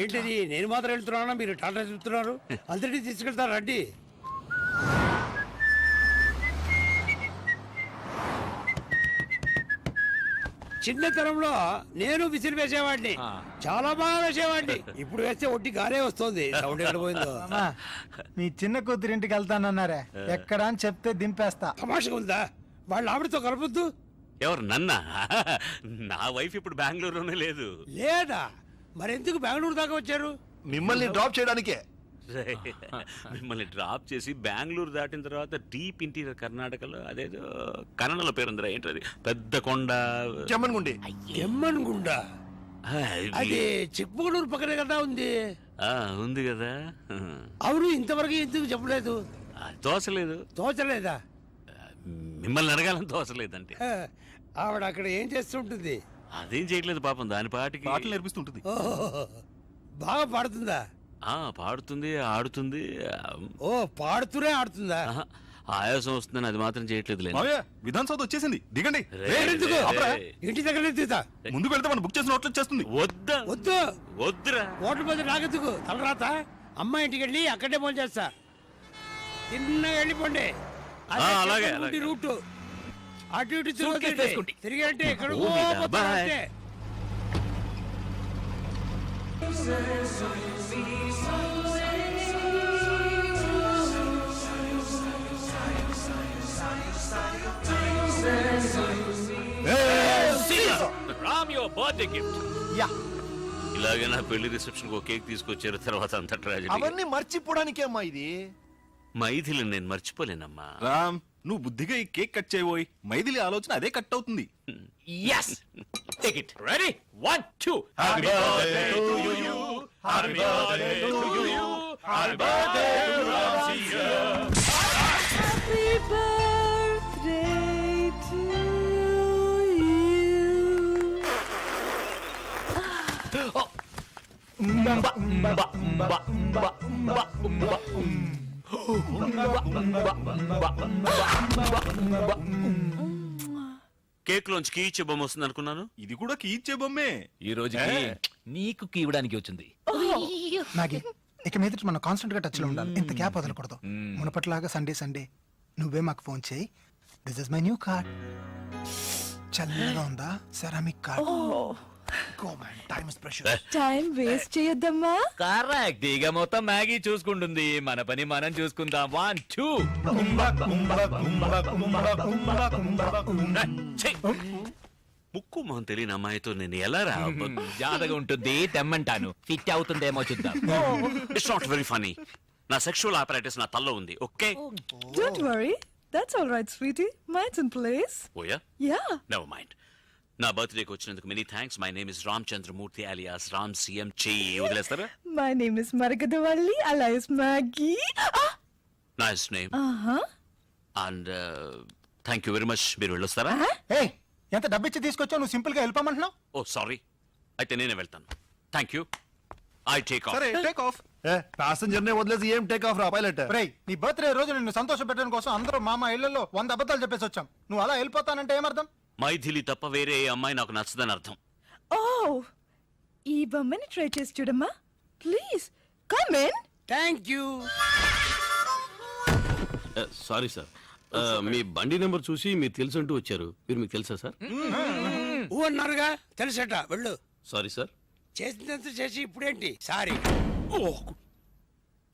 Speaker 6: ఏంటిది, నేను మాత్రం వెళ్తున్నానా, మీరు టాటా చెప్తున్నారు? అందరినీ తీసుకెళ్తారు రండి. చిన్నతనంలో నేను విసిరి వేసేవాడిని, చాలా బాగా వేసేవాడిని. ఇప్పుడు వేస్తే ఒట్టి గారే వస్తుంది. సౌండ్ ఎక్కడ పోయిందో.
Speaker 10: మీ చిన్న కూతురింటికి వెళ్తానన్నారే, ఎక్కడ అని చెప్తే దింపేస్తా.
Speaker 6: తమాషగా ఉందా? వాళ్ళ ఆవిడతో కలపొద్దు.
Speaker 5: ఎవరు, నన్నా? నా వైఫ్ ఇప్పుడు బెంగళూరులోనే లేదు.
Speaker 6: లేదా? మరెందుకు బెంగళూరు దాకా వచ్చారు?
Speaker 1: మిమ్మల్ని డ్రాప్ చేయడానికే.
Speaker 5: మిమ్మల్ని డ్రాప్ చేసి బెంగళూరు దాటిన తర్వాత డీప్ ఇంటీరియర్ కర్ణాటకలో అదేదో కన్నడలో పేరుందిరా, ఏంటది, పెద్ద కొండ,
Speaker 1: చెమ్మన్గుండి.
Speaker 6: ఎమ్మన్గుండ? అది చిక్మగళూరు పక్కనే కదా ఉంది.
Speaker 5: ఉంది కదా.
Speaker 6: అవును, ఇంతవరకు ఎందుకు చెప్పలేదు?
Speaker 5: తోచలేదు.
Speaker 6: తోచలేదా?
Speaker 5: మిమ్మల్ని అడగాలని తోచలేదంటే.
Speaker 6: ఆవిడ అక్కడ ఏం చేస్తుంటుంది?
Speaker 5: అదేం చేయట్లేదు పాపం, దాని పాటికి
Speaker 11: పాటలు నేర్పిస్తుంటుంది.
Speaker 6: బాగా పాడుతుందా?
Speaker 5: పాడుతుంది, ఆడుతుంది.
Speaker 6: ఓ, పాడుతూనే ఆడుతుందా?
Speaker 5: ఆయాసం వస్తుందని అది మాత్రం చేయట్లేదు.
Speaker 11: మావయ్య, విధాన్ సౌధ వచ్చేసింది, దిగండి.
Speaker 6: ఇంటి దగ్గర తీతా.
Speaker 11: ముందుకు వెళ్తే మనం బుక్ చేసిన హోటల్ వచ్చేస్తుంది.
Speaker 5: వద్దా?
Speaker 6: వద్దు
Speaker 5: వద్దురా.
Speaker 6: హోటల్ మీద నాకెందుకు తలరాత? అమ్మ ఇంటికి వెళ్ళి అక్కడే ఫోన్ చేస్తా. తిన్నగా వెళ్ళిపోండి.
Speaker 5: అలాగే
Speaker 6: రూట్ అటు ఇటు తిరిగి అంటే ఎక్కడ
Speaker 5: ఇలాగే నా పెళ్లి రిసెప్షన్ ఒక కేక్ తీసుకొచ్చారు, తర్వాత అంత ట్రాజెడీ.
Speaker 1: అవన్నీ మర్చిపోవడానికే అమ్మా ఇది.
Speaker 5: మైథిలి నేను మర్చిపోలేనమ్మా.
Speaker 11: రామ్, నువ్వు బుద్ధిగా ఈ కేక్ కట్ చేయబోయి మైథిలి ఆలోచన అదే కట్ అవుతుంది.
Speaker 3: Yes. Take it. Ready? 1, 2. Happy birthday to you. Happy birthday to you. Happy birthday to Ramsiya.
Speaker 7: Happy birthday to
Speaker 5: cake లోంచి కీ ఇచ్చే బొమ్మ వస్తుంది అనుకున్నాను.
Speaker 11: ఇది కూడా కీ ఇచ్చే బొమ్మే.
Speaker 3: ఈ రోజుకి నీకు కీవడానికి వచ్చింది.
Speaker 10: నాగి, ఇక మీద మనం కాన్స్టెంట్ గా టచ్ లో ఉండాలి. ఇంత గ్యాప్ వదలకూడదు. మునపట్లాగా సండే సండే నువ్వే మాకు ఫోన్ చేయి. This is my new card. చల్లగా ఉందా? Ceramic card.
Speaker 1: Go man, time is precious.
Speaker 7: Time waste చేయొద్దమ్మా.
Speaker 3: కరెక్ట్. ఇక మొత్తం మ్యాగీ చూసుకుంటుంది, మన పని మనం చూసుకుందాం. 1 2
Speaker 5: ముక్కు మొహం తెలియని అమ్మాయితో నేను ఎలా రా?
Speaker 3: జాతగా ఉంటుంది, తెమ్మంటాను. ఫిట్ అవుతుందేమో చూద్దాం.
Speaker 5: It's not very funny. నా సెక్షువల్ ఆపరేటర్స్ నా తల్లో ఉంది. Okay
Speaker 7: don't worry, that's all right sweetie. Minds in place.
Speaker 5: Oh yeah,
Speaker 7: yeah.
Speaker 5: Never mind. నా బర్త్డేకి వచ్చినందుకు many thanks. My name is Ram Chandramurthy alias Ram CM. చెయ్యి వదిలేస్తారా?
Speaker 7: My name is Maragadavalli alias Maggie.
Speaker 5: Nice name
Speaker 7: ఆహా.
Speaker 5: And thank you very much. మీరు వెళ్ళొస్తారా?
Speaker 10: ఏ ఎంత డబ్బిచ్చి తీసుకొచ్చావు, నువ్వు సింపుల్ గా వెళ్ళిపోమంటున్నావు.
Speaker 5: ఓ సారీ, అయితే నేనే వెళ్తాను. Thank you. I take off.
Speaker 1: సరే టేక్ ఆఫ్. ప్యాసింజర్ నే వదిలేసి ఏం టేక్ ఆఫ్ రా పైలట్.
Speaker 10: రేయ్, నీ బర్త్డే రోజు నిన్ను సంతోష పెట్టడం కోసం అందరూ మామ ఇళ్లలో 100 అబద్ధాలు చెప్పేసి వచ్చాం. నువ్వు అలా వెళ్ళిపోతానంటే ఏమర్థం?
Speaker 5: మైథిలి తప్ప వేరే ఏ అమ్మాయి నాకు నచ్చదని అర్థం.
Speaker 7: ఓ, ఈ బొమ్మని ట్రై చేసి చూడమ్మా. Please come in.
Speaker 6: Thank you.
Speaker 12: Sorry sir, మీ బండి నెంబర్ చూసి మీరు తెలుసంటూ వచ్చారు. మీరు మీకు తెలుసా సార్?
Speaker 6: ఊ అన్నారుగా, తెలుసట. వెళ్ళు.
Speaker 12: Sorry sir.
Speaker 6: చేసినంత చేసి ఇప్పుడేంటి సారీ?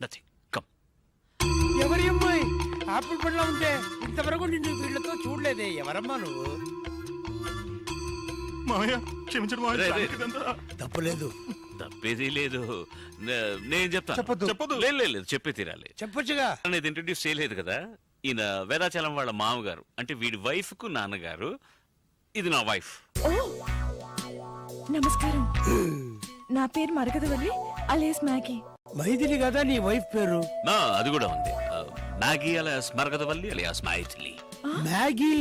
Speaker 5: నథింగ్. కమ్.
Speaker 6: ఎవరి అమ్మాయి ఆపిల్ పండ్లో ఉంటే ఇంతవరకు నిన్ను వీళ్ళతో చూడలేదే. ఎవరమ్మా నువ్వు?
Speaker 5: రే, రే.
Speaker 6: తప్పులేదు.
Speaker 5: తప్పేది లేదు. నేను చెప్తాను.
Speaker 10: చెప్పొద్దు.
Speaker 5: లేదు, చెప్పే తీరాలి.
Speaker 6: చెప్పొచ్చుగా.
Speaker 5: అనేది ఇంట్రడ్యూస్ చేయలేదు కదా. ఈయన వేదాచలం వాళ్ళ మామగారు, అంటే వీడి వైఫ్ కు నాన్నగారు. ఇది నా వైఫ్.
Speaker 7: ఓ, నమస్కారం. నా పేరు మరగదవల్లి అలైస్ మ్యాగీ.
Speaker 6: మైథిలి కదా నీ వైఫ్ పేరు?
Speaker 5: అది కూడా ఉంది. Maggie alias Marakathavalli alias Maithili.
Speaker 6: Maggie.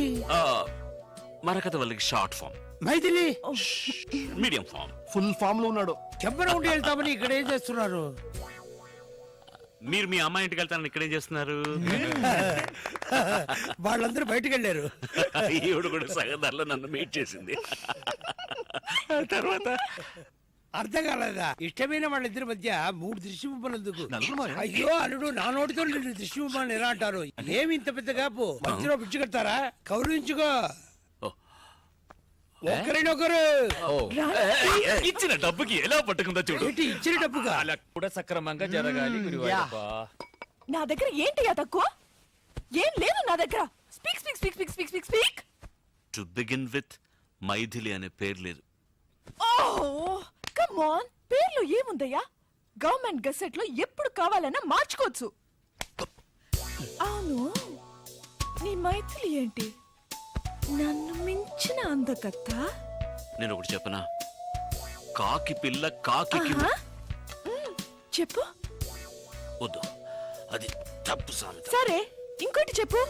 Speaker 5: మరకతవల్లికి short form,
Speaker 6: Maithili
Speaker 5: medium form.
Speaker 1: Full form లో ఉన్నాడు.
Speaker 6: కెంపన ఉండి వెళ్తామని ఇక్కడ ఏం చేస్తున్నారు?
Speaker 5: మీరు మీ అమ్మాయి ఇంటికి వెళ్తారని ఇక్కడేం చేస్తున్నారు?
Speaker 6: వాళ్ళందరూ బయటకు వెళ్ళారు.
Speaker 5: ఈవిడ కూడా సగదారిలో నన్ను మీట్ చేసింది. తర్వాత
Speaker 6: అర్థం కాలేదా? ఇష్టమైన వాళ్ళిద్దరి మధ్య 3 దృష్టి బొమ్మలు ఎందుకు? అయ్యో అల్లుడు, నా నోటితో నిన్ను దృష్టి బొమ్మలు ఎలా అంటారు? ఏమి ఇంత పెద్ద కాపు? మధ్యలో పిచ్చి కడతారా? కౌరించుకో. ఒకరినొకరు.
Speaker 3: ఇచ్చిన డబ్బుకి ఎలా పట్టుకుందో చూడు.
Speaker 6: ఏంటి ఇచ్చిన డబ్బుగా?
Speaker 3: అలా కూడా సక్రమంగా జరగాలి. గురువాయూరప్ప.
Speaker 7: నా దగ్గర ఏంటి తక్కువ? ఏం లేదు నా దగ్గర. Speak speak speak speak speak speak speak.
Speaker 5: To begin with Maithili అనే పేరు లేదు.
Speaker 7: ఓహ్ కమ్ ఆన్, పేర్లో ఏముందయ్యా? గవర్నమెంట్ గెసెట్ లో ఎప్పుడు కావాలన్నా మార్చుకోవచ్చు. అవును, నీ మైథిలి ఏంటి నన్ను మించిన అందకత్త?
Speaker 5: నేను ఒకటి చెప్పనా? కాకి పిల్ల కాకి
Speaker 7: చెప్పు.
Speaker 5: వద్దు, అది తప్పు సామెత.
Speaker 7: సరే ఇంకోటి చెప్పు.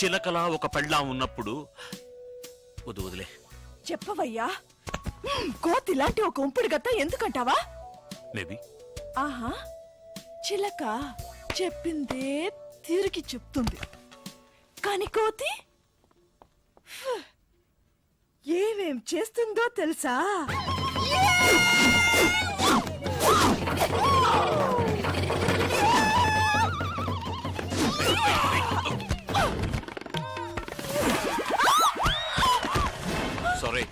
Speaker 5: చిలకలా ఒక పెళ్ళాం ఉన్నప్పుడు. వద్దు, వదిలే.
Speaker 7: చెప్పవయ్యా. కోతి లాంటి ఒక ఉంపుడు గత్త ఎందుకంటావా?
Speaker 5: మేబీ.
Speaker 7: ఆహా, చిలక చెప్పిందే తిరిగి చెప్తుంది, కాని కోతి ఏమేం చేస్తుందో తెలుసా?
Speaker 5: Sorry,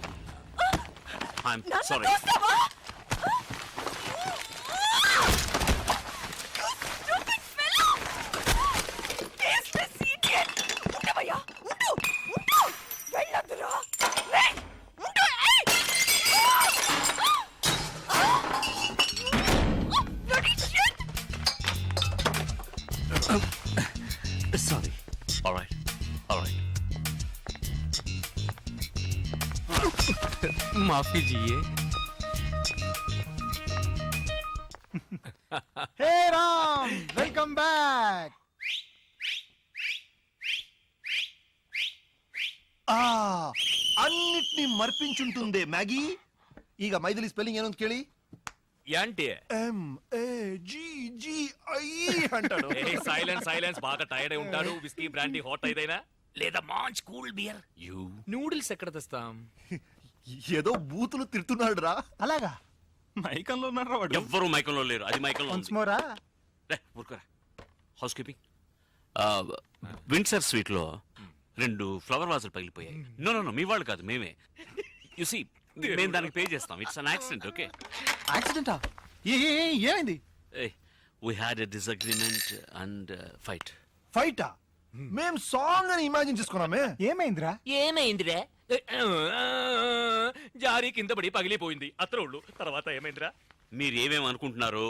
Speaker 5: I'm sorry.
Speaker 7: చూస్తావా? ఉండవయ్యా, ఉండు, ఉండు, వెళ్ళొద్దురా. రేయ్, ఉండు, ఏయ్! Bloody shit!
Speaker 5: Sorry. Alright, alright.
Speaker 3: మాఫీ జియే.
Speaker 10: హే రామ్, వెల్కమ్ బ్యాక్.
Speaker 1: అన్నిటినీ మర్పించుంటుందే మ్యాగీ. ಈಗ ಮೈದಿಲಿ ಸ್ಪೆಲ್ಲಿಂಗ್ ಏನು ಅಂತ ಕೇಳಿ.
Speaker 3: యాంటి
Speaker 1: MAGGI అంటాడు.
Speaker 3: Silence silence. బాగా టైర్డ్ అయి ఉంటాడు. విస్కీ బ్రాండీ హాట్ అయిదైనా లేదా మంచి కూల్ బియర్.
Speaker 5: యూ
Speaker 3: నూడిల్స్ ఎక్కడ తెస్తాం?
Speaker 1: ఏదో బూతులు తిడుతున్నాడు రా.
Speaker 10: అలాగా?
Speaker 1: మైకంలో ఉన్నాడు రా వాడు.
Speaker 5: ఎవ్వరూ మైకంలో లేరు. అది మైకంలో
Speaker 10: వన్స్
Speaker 5: ఉంది.
Speaker 10: మోరా.
Speaker 5: ఊరుకోరా. House keeping. విండ్సర్ స్వీట్ లో 2 ఫ్లవర్ వాజులు పగిలిపోయాయి. నో నో నో, మీ వాళ్ళు కాదు, మేమే. యుసి మేము దానికి పే చేస్తాం. It's an accident. ఓకే,
Speaker 1: యాక్సిడెంటా? ఏమైంది?
Speaker 5: We had a disagreement and fight.
Speaker 1: ఫైటా? మేం సాంగ్ అని ఇమాజిన్ చేసుకున్నామే.
Speaker 10: ఏమైందిరా?
Speaker 3: ఏమైందిరా? జారీ కింద పడి పగిలిపోయింది అత్రోళ్ళు. తర్వాత ఏమైందిరా?
Speaker 5: మీరు ఏమేమి అనుకుంటున్నారు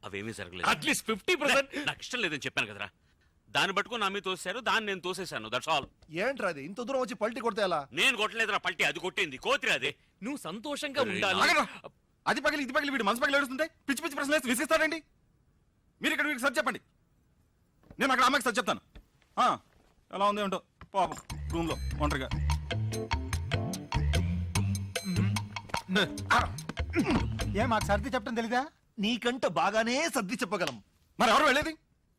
Speaker 5: అవేమీ జరగలేదు.
Speaker 3: అట్లీస్ట్ 50%.
Speaker 5: నాకు ఇష్టం లేదని చెప్పాను కదరా. దాన్ని పట్టుకుని నా మీద తోసేశారు, దాన్ని నేను తోసేశాను. That's all.
Speaker 1: ఏంట్రా అది? ఇంత దూరం వచ్చి పల్టీ కొడితే ఎలా?
Speaker 5: నేను కొట్టలేదురా పల్టీ, అది కొట్టింది. కోతిరి అదే.
Speaker 3: నువ్వు సంతోషంగా ఉండాలి.
Speaker 11: అది పగిలి ఇది పగిలి వీడు మనసు పగిలి ఏడుస్తుంటే పిచ్చి పిచ్చి ప్రశ్నలు వేసి విసిగిస్తాడండి. మీరు ఇక్కడ వీడికి సరి చెప్పండి, నేను అక్కడ అమ్మాయికి సరి చెప్తాను. ఎలా ఉంది ఏంటో పాపం రూమ్ లో ఒంటరిగా.
Speaker 10: మాకు సర్ది చెప్పడం తెలీదా?
Speaker 1: నీకంటే బాగానే సర్ది చెప్పగలం.
Speaker 11: మరి ఎవరు వెళ్ళేది?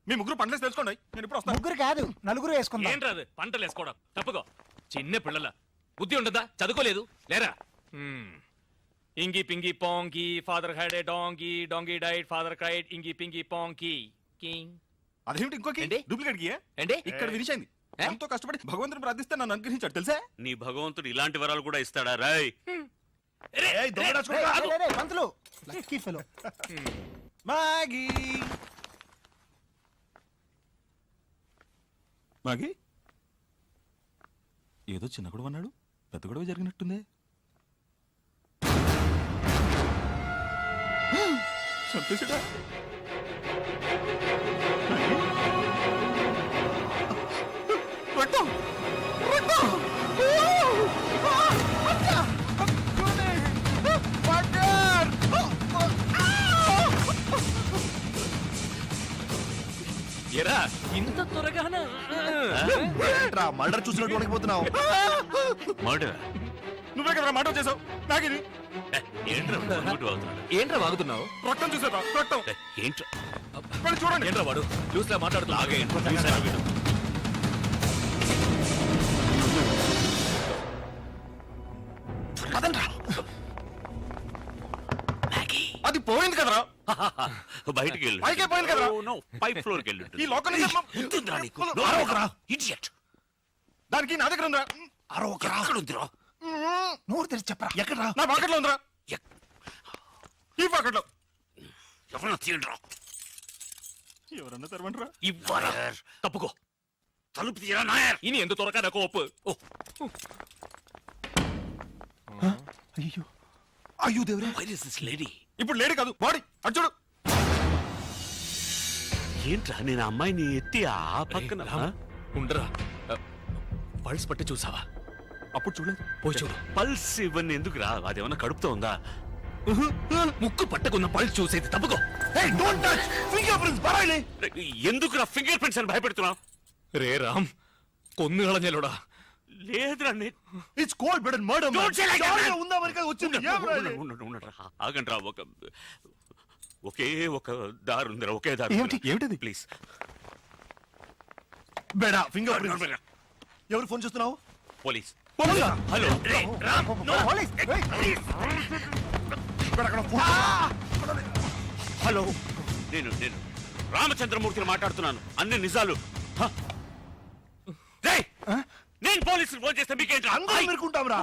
Speaker 11: మీ ముగ్గురు పంటలేసి తెలుసుకోండి, నేను ఇప్పుడు వస్తాను.
Speaker 10: ముగ్గురు కాదు, నలుగురు వేసుకుందాం.
Speaker 3: ఏంట్రా అది? పంటలు వేసుకోవడం తప్పుకో. చిన్న పిల్లల బుద్ధి ఉండదా? చదువుకోలేదు లేరా? ఇంగి పింగి పాంకి father had a donkey, donkey died, father cried, ఇంగి పింగి పాంకి కింగ్.
Speaker 11: అదేమిటి ఇంకోకి
Speaker 3: ఏంటి?
Speaker 11: డూప్లికేట్ కి
Speaker 3: ఏంటి?
Speaker 11: ఇక్కడ ఫినిష్ అయింది. ఎంతో కష్టపడి భగవంతుని ప్రార్థిస్తే నన్ను అనుగ్రహించాడు తెలుసా?
Speaker 5: నీ భగవంతుడు ఇలాంటి వరాలు కూడా ఇస్తాడా రాయ్?
Speaker 1: ఏయ్, దొంగ రాజుకోడా?
Speaker 10: పంతులు లక్కీ ఫెలో.
Speaker 11: మాగి మాగి ఏదో చిన్న గొడవ అన్నాడు, పెద్ద గొడవ జరిగినట్టుంది. చంపేసాడా? రక్తం! రక్తం!
Speaker 3: ఎరా ఇంత త్వరగానా?
Speaker 1: మర్డర్ చూసినట్టు వణికిపోతున్నావు.
Speaker 5: మర్డర్?
Speaker 11: నువ్వే కదా మాట చేసావు. నాగిని
Speaker 3: ఏంట్రా వాగుతున్నావు?
Speaker 11: రక్తం చూసారా? రక్తం
Speaker 5: ఏంట్రా?
Speaker 11: వెళ్ళి చూడండి.
Speaker 3: ఏంట్రా వాడు చూసినా మాట్లాడుతున్నా?
Speaker 11: అది పోయింది కదరా?
Speaker 5: బయటికి వెళ్ళు.
Speaker 11: పైకే పోయింది కదరా?
Speaker 5: పైప్ ఫ్లోర్ కి వెళ్ళు.
Speaker 11: ఈ లోకల్ దానికి నా దగ్గర ఉందిరా.
Speaker 10: నోరు తెరిచి చెప్పరా.
Speaker 1: ఎక్కడ్రా?
Speaker 11: నా పాకెట్లో ఉందిరా. ఈ పాకెట్లో.
Speaker 5: ఎవరన్నా తీయండిరా.
Speaker 11: ఎవరన్నా తెరవండిరా.
Speaker 3: ఇవ్వరా. తప్పుకో.
Speaker 5: తలుపు తీయరా నాయర్.
Speaker 3: ఇని ఎందుకు త్వరగా నాకు ఒప్పు.
Speaker 10: అయ్యో
Speaker 1: అయ్యో దేవుడే.
Speaker 5: Where is this lady?
Speaker 11: ఇప్పుడు లేడీ కాదు బాడీ. అటు చూడు.
Speaker 5: ఏంట్రా నేను ఆ అమ్మాయిని ఎత్తి ఆ పక్కన
Speaker 3: ఉండరా. పల్స్ పట్టి చూసావా?
Speaker 11: అప్పుడు చూడలేదు.
Speaker 3: పోయి చూడు.
Speaker 5: పల్స్ ఇవన్నీ ఎందుకు రా? అదేమన్నా కడుపుతో ఉందా?
Speaker 3: ముక్కు పట్టుకున్న పల్స్ చూసేది. తప్పుకో.
Speaker 1: Hey, don't touch! Fingerprints, బరాయిలే.
Speaker 5: ఎందుకురా ఫింగర్ ప్రింట్స్ అని భయపెడుతున్నావు?
Speaker 3: రే రామ్, కొన్ను കളഞ്ഞలోడా.
Speaker 5: లేదురా
Speaker 1: It's cold blooded murder.
Speaker 5: Don't say like that, man.
Speaker 1: ఉందా మరి వచ్చింది.
Speaker 5: ఆగండ్రా. ఒకే ఒక దారి ఉందిరా. ఒకే దారి.
Speaker 11: ఏమిటిది?
Speaker 5: ప్లీజ్
Speaker 1: బేడా ఫింగర్ ప్రింట్స్. ఎవరు ఫోన్ చేస్తున్నావు?
Speaker 5: పోలీస్.
Speaker 1: హలో.
Speaker 5: హలో, నేను రామచంద్రమూర్తిని మాట్లాడుతున్నాను. అన్ని నిజాలు. నేను పోలీసులు ఫోన్ చేస్తే మీకేంటి?
Speaker 1: అందరూ మీరుకుంటాంరా.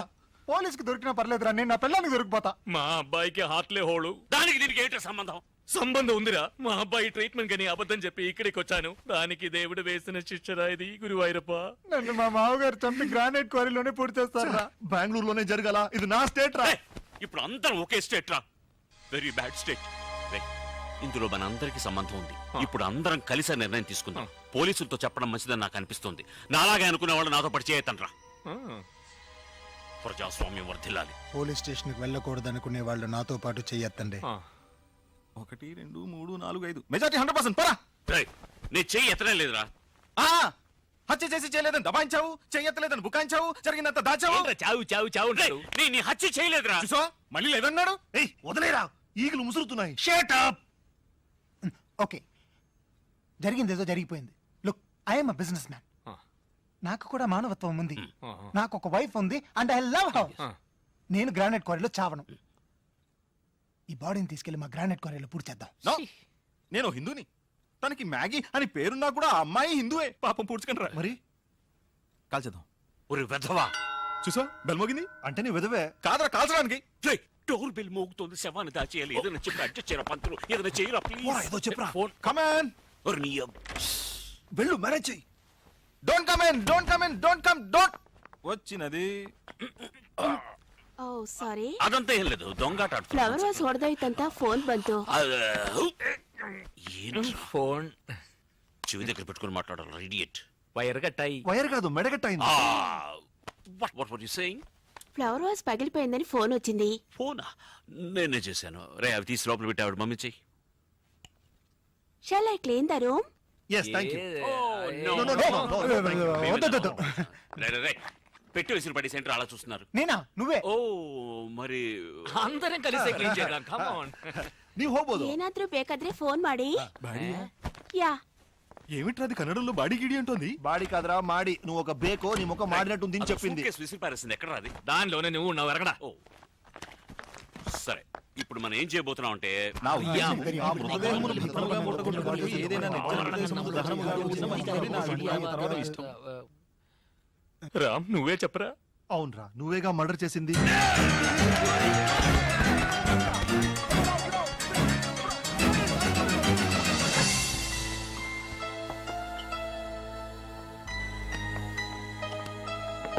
Speaker 10: పోలీసుకి దొరికినా పర్లేదురా, నేను నా పిల్లలకి దొరికిపోతా.
Speaker 3: మా అబ్బాయికి హార్ట్లే హోళు.
Speaker 5: దానికి దీనికి ఏంటో సంబంధం?
Speaker 3: సంబంధం ఉందిరా. మా అబ్బాయి ట్రీట్మెంట్ కని అబద్ధం చెప్పి ఇక్కడికి వచ్చాను. దానికి దేవుడు వేసిన శిక్షరా ఇది. గురువాయూరప్ప,
Speaker 10: నన్ను మా మామగారు చంపి గ్రానైట్ క్వారీలోనే పూర్తి చేస్తారా?
Speaker 1: బెంగళూరులోనే జరగాల. ఇది నా స్టేట్ రా.
Speaker 5: ఇప్పుడు అందరం ఒకే స్టేట్ రా. Very bad state. ఇందులో మన అందరికి సంబంధం ఉంది. ఇప్పుడు అందరం కలిసి నిర్ణయం తీసుకుందాం. పోలీసులతో చెప్పడం మంచిదని నాకు అనిపిస్తుంది. నాలాగే అనుకునే వాళ్ళు నాతో పడి చేయతండ్రా. ప్రజాస్వామ్యం వర్ధిల్లాలి.
Speaker 10: పోలీస్ స్టేషన్ కి వెళ్ళకూడదు అనుకునే వాళ్ళు నాతో పాటు చెయ్యొద్దండి.
Speaker 11: 1 2 3 4 5 మెజారిటీ 100%. పరా.
Speaker 5: నేను చెయ్యి ఎత్తనే లేదురా.
Speaker 11: హత్య చేసి చేయలేదని దబాయించావు, చెయ్యెత్తలేదని బుకాయించావు, జరిగినంత దాచావు.
Speaker 3: చావు చావు చావు.
Speaker 5: నీ హత్య చేయలేదురా.
Speaker 11: చూసా మళ్ళీ లేదన్నాడు.
Speaker 1: ఏయ్ వదిలేరా, ఈగలు ముసురుతున్నాయి.
Speaker 11: Shut up.
Speaker 10: ఓకే, జరిగింది ఏదో జరిగిపోయింది. Look, I'm a business man. నాకు కూడా మానవత్వం ఉంది. నాకు ఒక వైఫ్ ఉంది అండ్ ఐ లవ్ హర్. నేను గ్రానైట్ క్వారీలో చావను. ఈ బాడీని తీసుకెళ్లి మా గ్రానైట్ క్వారీలో పూర్తి చేద్దాం.
Speaker 11: నేను హిందూని, తనకి మ్యాగీ అని పేరున్నా కూడా ఆ అమ్మాయి హిందూయే. పాపం పూడ్చుకుంటారా.
Speaker 1: మరి
Speaker 11: కాల్చేద్దాం.
Speaker 5: ఒరే వెధవా,
Speaker 11: చూసా బెల్ మోగింది
Speaker 1: అంటే నీ విధవే.
Speaker 11: కాదరా కాల్చడానికి.
Speaker 5: డోర్ బెల్ మోగుతోంది, శవాన్ని దాచేయాలి. ఏదైనా చెప్పి అడ్జస్ట్ చేయరా పంతులు, ఏదైనా చేయరా
Speaker 1: పోరా, ఏదో
Speaker 5: ప్లీజ్.
Speaker 1: చెప్పురా.
Speaker 5: ఫోన్
Speaker 11: కమాన్.
Speaker 1: వెళ్ళు మ్యారేజ్ చెయ్యి.
Speaker 11: Don't come in, don't come in, don't come, don't. వచ్చినది.
Speaker 4: ಓ ಸಾರಿ
Speaker 5: అదంతా ఏం లేదు, దొంగాట ఆడుతున్నాం.
Speaker 4: ಫ್ಲವರ್ ವಾಸ್ ಹೊಡೆದೋಯ್ತಂತ ಫೋನ್ ಬಂತು.
Speaker 5: ఏంట్రా?
Speaker 3: ఫోన్
Speaker 5: చెవి దగ్గర పెట్టుకుని మాట్లాడాలి ఇడియట్.
Speaker 3: వైర్ కట్టాయి.
Speaker 1: వైర్ కాదు మెడగట్టయింది.
Speaker 5: What were you saying?
Speaker 4: Flower vase పగిలిపోయిందని ఫోన్ వచ్చింది.
Speaker 5: ఫోనా? నేనే చేశాను. రే అవి తీసి లోపల పెట్టి ఆవిడ మమ్మీ చెయ్యి.
Speaker 4: Shall I clean the room?
Speaker 1: Yes, thank you.
Speaker 5: No,
Speaker 1: no, no, no, వద్దు.
Speaker 5: రే పెట్టి విసిరి పడి సెంటర్ అలా చూస్తున్నారు.
Speaker 10: నేనా? నువ్వే?
Speaker 5: ఓ మరి
Speaker 3: అందరం కలిసి క్లీన్ చేద్దాం. Come on.
Speaker 1: ನೀವ್ ಹೋಗ್ಬೋದು.
Speaker 4: ಏನಾದ್ರೂ ಬೇಕಾದ್ರೆ ಫೋನ್ ಮಾಡಿ. యా
Speaker 11: ఏమిట్రా అది కన్నడంలో బాడీ గిడి అంటోంది.
Speaker 1: బాడీ కాదురా మాడి. నువ్వు ఒక బేకో నీ ముఖం మాడినట్టుంది అని చెప్పింది.
Speaker 5: సూట్కేస్ విసిరి పారేసింది. ఎక్కడ అది?
Speaker 3: దానిలోనే నువ్వు ఉన్నావు ఎరగడా.
Speaker 5: ఓ సరే, ఇప్పుడు మనం ఏం చేయబోతున్నాం అంటే
Speaker 1: నా ఉద్దేశం ఆ మృతదేహమును భద్రముగా ముట్టగొట్టుకొని ఏదైనా నిర్జన ప్రదేశములో దహనముగా ఉంచమని నా అభిప్రాయం తర్వాత ఇష్టం.
Speaker 3: రామ్ నువ్వే చెప్పరా.
Speaker 1: అవునరా, నువ్వేగా మర్డర్ చేసింది.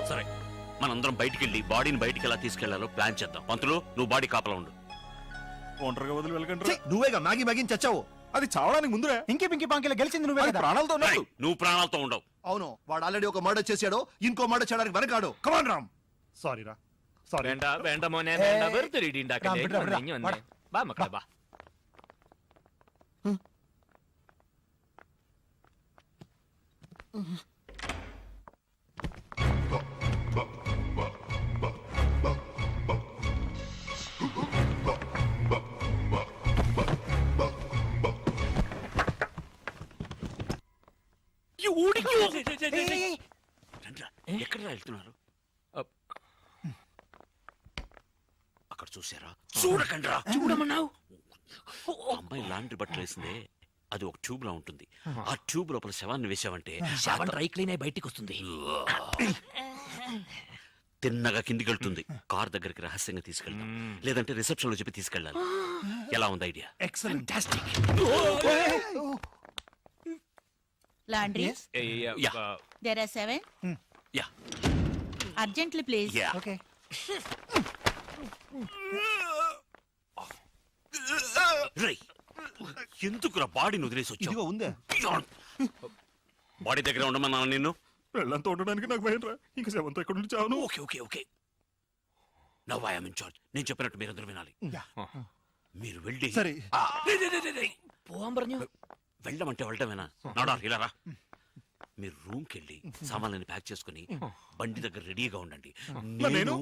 Speaker 5: సరే, మనందరం బయటికి వెళ్ళి బాడీని బయటికి ఎలా తీసుకెళ్లాలో ప్లాన్ చేద్దాం. పంతులు, నువ్వు బాడీ కాపలా ఉండు.
Speaker 11: ఒంటరిగా వదిలి వెళ్ళకండి.
Speaker 1: ఛీ, నువ్వేగా మ్యాగీ మ్యాగీ చచ్చావు.
Speaker 11: అది చావడానికి ముందురే.
Speaker 10: ఇంకి పింకి పాంకిలో గెలిచింది నువ్వే
Speaker 11: అది
Speaker 10: కదా.
Speaker 11: ప్రాణాలతో ఉన్నాడు.
Speaker 5: ఏయ్, నువ్వు ప్రాణాలతో ఉండవు.
Speaker 1: అవును, వాడు ఆల్రెడీ ఒక మర్డర్ చేశాడు, ఇంకో మర్డర్ చేయడానికి వెనకాడు. కమాన్ రామ్. సారీ రా, సారీ.
Speaker 3: വേണ്ട വേണ്ട മോനെ വേണ്ട, വെറുതെ ഒരു ഇടി ഉണ്ടാക്കല്ലേ.
Speaker 10: വിടാ, വിടാ,
Speaker 3: ഇങ്ങ് വന്നേ. വാ മക്കളെ വാ.
Speaker 5: రండ్రా, ఎక్కడ వెళ్తున్నారు? అక్కడ చూసారా? చూడకండ్రా. చూడమన్నావు. అమ్మాయి లాంటి బట్టలు వేసిందే, అది ఒక ట్యూబ్ లా ఉంటుంది. ఆ ట్యూబ్ లోపల శవాన్ని వేసావంటే
Speaker 3: శవం డ్రై క్లీన్ అయి బయటికి వస్తుంది.
Speaker 5: తిన్నగా కిందికి వెళ్తుంది. కార్ దగ్గరికి రహస్యంగా తీసుకెళ్తాం, లేదంటే రిసెప్షన్ లో చెప్పి తీసుకెళ్ళాలి. ఎలా ఉంది idea?
Speaker 1: Excellent.
Speaker 13: Laundry?
Speaker 5: Yeah.
Speaker 13: There are 7.
Speaker 5: Yeah
Speaker 13: Urgently, please.
Speaker 5: Yeah
Speaker 10: okay.
Speaker 5: రేయ్, ఎందుకురా బాడీని వదిలేసి వచ్చావు?
Speaker 1: ఇదిగో ఉందే.
Speaker 5: బాడీ దగ్గర ఉండమన్నాను నిన్ను.
Speaker 11: వెళ్ళంతా ఉండడానికి నాకు భయం రా. ఇంకా సేవంతో ఎక్కడ నుంచి చావను.
Speaker 5: Okay okay okay, now I am in charge. నేను చెప్పినట్టు మీరందరూ వినాలి. మీరు వెళ్ళి
Speaker 1: సరే.
Speaker 3: പോവാൻ പറഞ്ഞു.
Speaker 5: వెళ్ళమంటే వెళ్ళటమేనా? నాడా ఇలా రా. మీరు రూమ్ కి వెళ్ళి సామాన్లని ప్యాక్ చేసుకుని బండి దగ్గర రెడీగా ఉండండి.
Speaker 11: నేను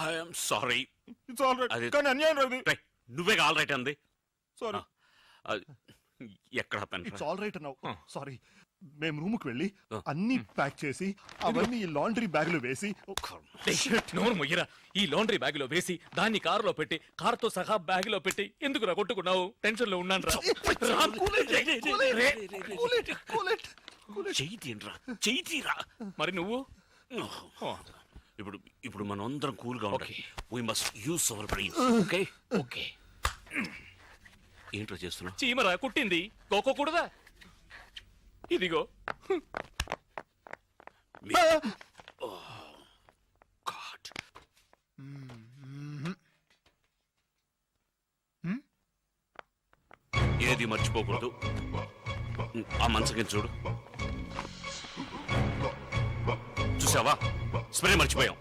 Speaker 5: I'm sorry.
Speaker 11: It's all right.
Speaker 5: అది-
Speaker 11: కానీ అన్యాయం రాదు.
Speaker 5: నువ్వే ఆల్ రైట్ అంది.
Speaker 11: సారీ.
Speaker 5: ఎక్కడ పెన్?
Speaker 1: ఇట్స్ ఆల్ రైట్ అన్నావు. సారీ. మేము రూముకి వెళ్ళి అన్ని ప్యాక్ చేసి అవన్నీ ఈ లాండ్రీ బ్యాగ్ లో వేసి
Speaker 3: నోరు మొయ్యరా. ఈ లాండ్రీ బ్యాగ్ లో వేసి దాన్ని కారులో పెట్టి కారుతో సహా బ్యాగ్ లో పెట్టి ఎందుకు రా కొట్టుకున్నావు? టెన్షన్ లో ఉన్నాను రా.
Speaker 5: చెయ్యి తీయండిరా, చెయ్యి తీరా.
Speaker 3: మరి నువ్వు?
Speaker 5: ఇప్పుడు ఇప్పుడు మనం అందరం కూల్ గా ఉండాలి. We must use our brains. Okay okay. ఏంట్రా చేస్తున్నావు?
Speaker 3: చీమరా కుట్టింది, కోకోకూడదా? ఇదిగో.
Speaker 5: గాడ్. ఏది మర్చిపోకూడదు. ఆ మంచం చూడు. చూసావా, స్ప్రే మర్చిపోయాం.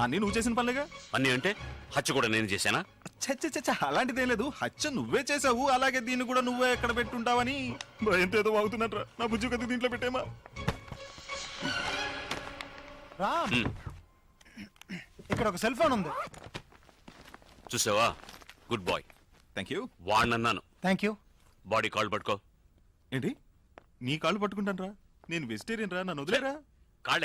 Speaker 11: అన్ని నువ్వు చేసిన పనులేగా.
Speaker 5: అన్నీ అంటే హత్య కూడా నేను చేశానా?
Speaker 11: చచ్చ అలాంటిదేం లేదు. హత్య నువ్వే చేసావు, అలాగే దీన్ని కూడా నువ్వే ఎక్కడ పెట్టుంటావని భయంతో ఏదో వాగుతున్నట్రా. నా బుజ్జు కత్తి దీంట్లో పెట్టేమా.
Speaker 10: రామ్, ఇక్కడ ఒక సెల్ ఫోన్ ఉంది.
Speaker 5: చూసావా, గుడ్ బాయ్.
Speaker 11: Thank you.
Speaker 5: వాడినన్నాను.
Speaker 10: Thank you.
Speaker 5: బాడీ కాల్ పట్టుకో.
Speaker 11: ఏంటి నీ కాళ్ళు పట్టుకుంటాను రా? నేను వెజిటేరియన్ రా, నన్ను వదిలేరా.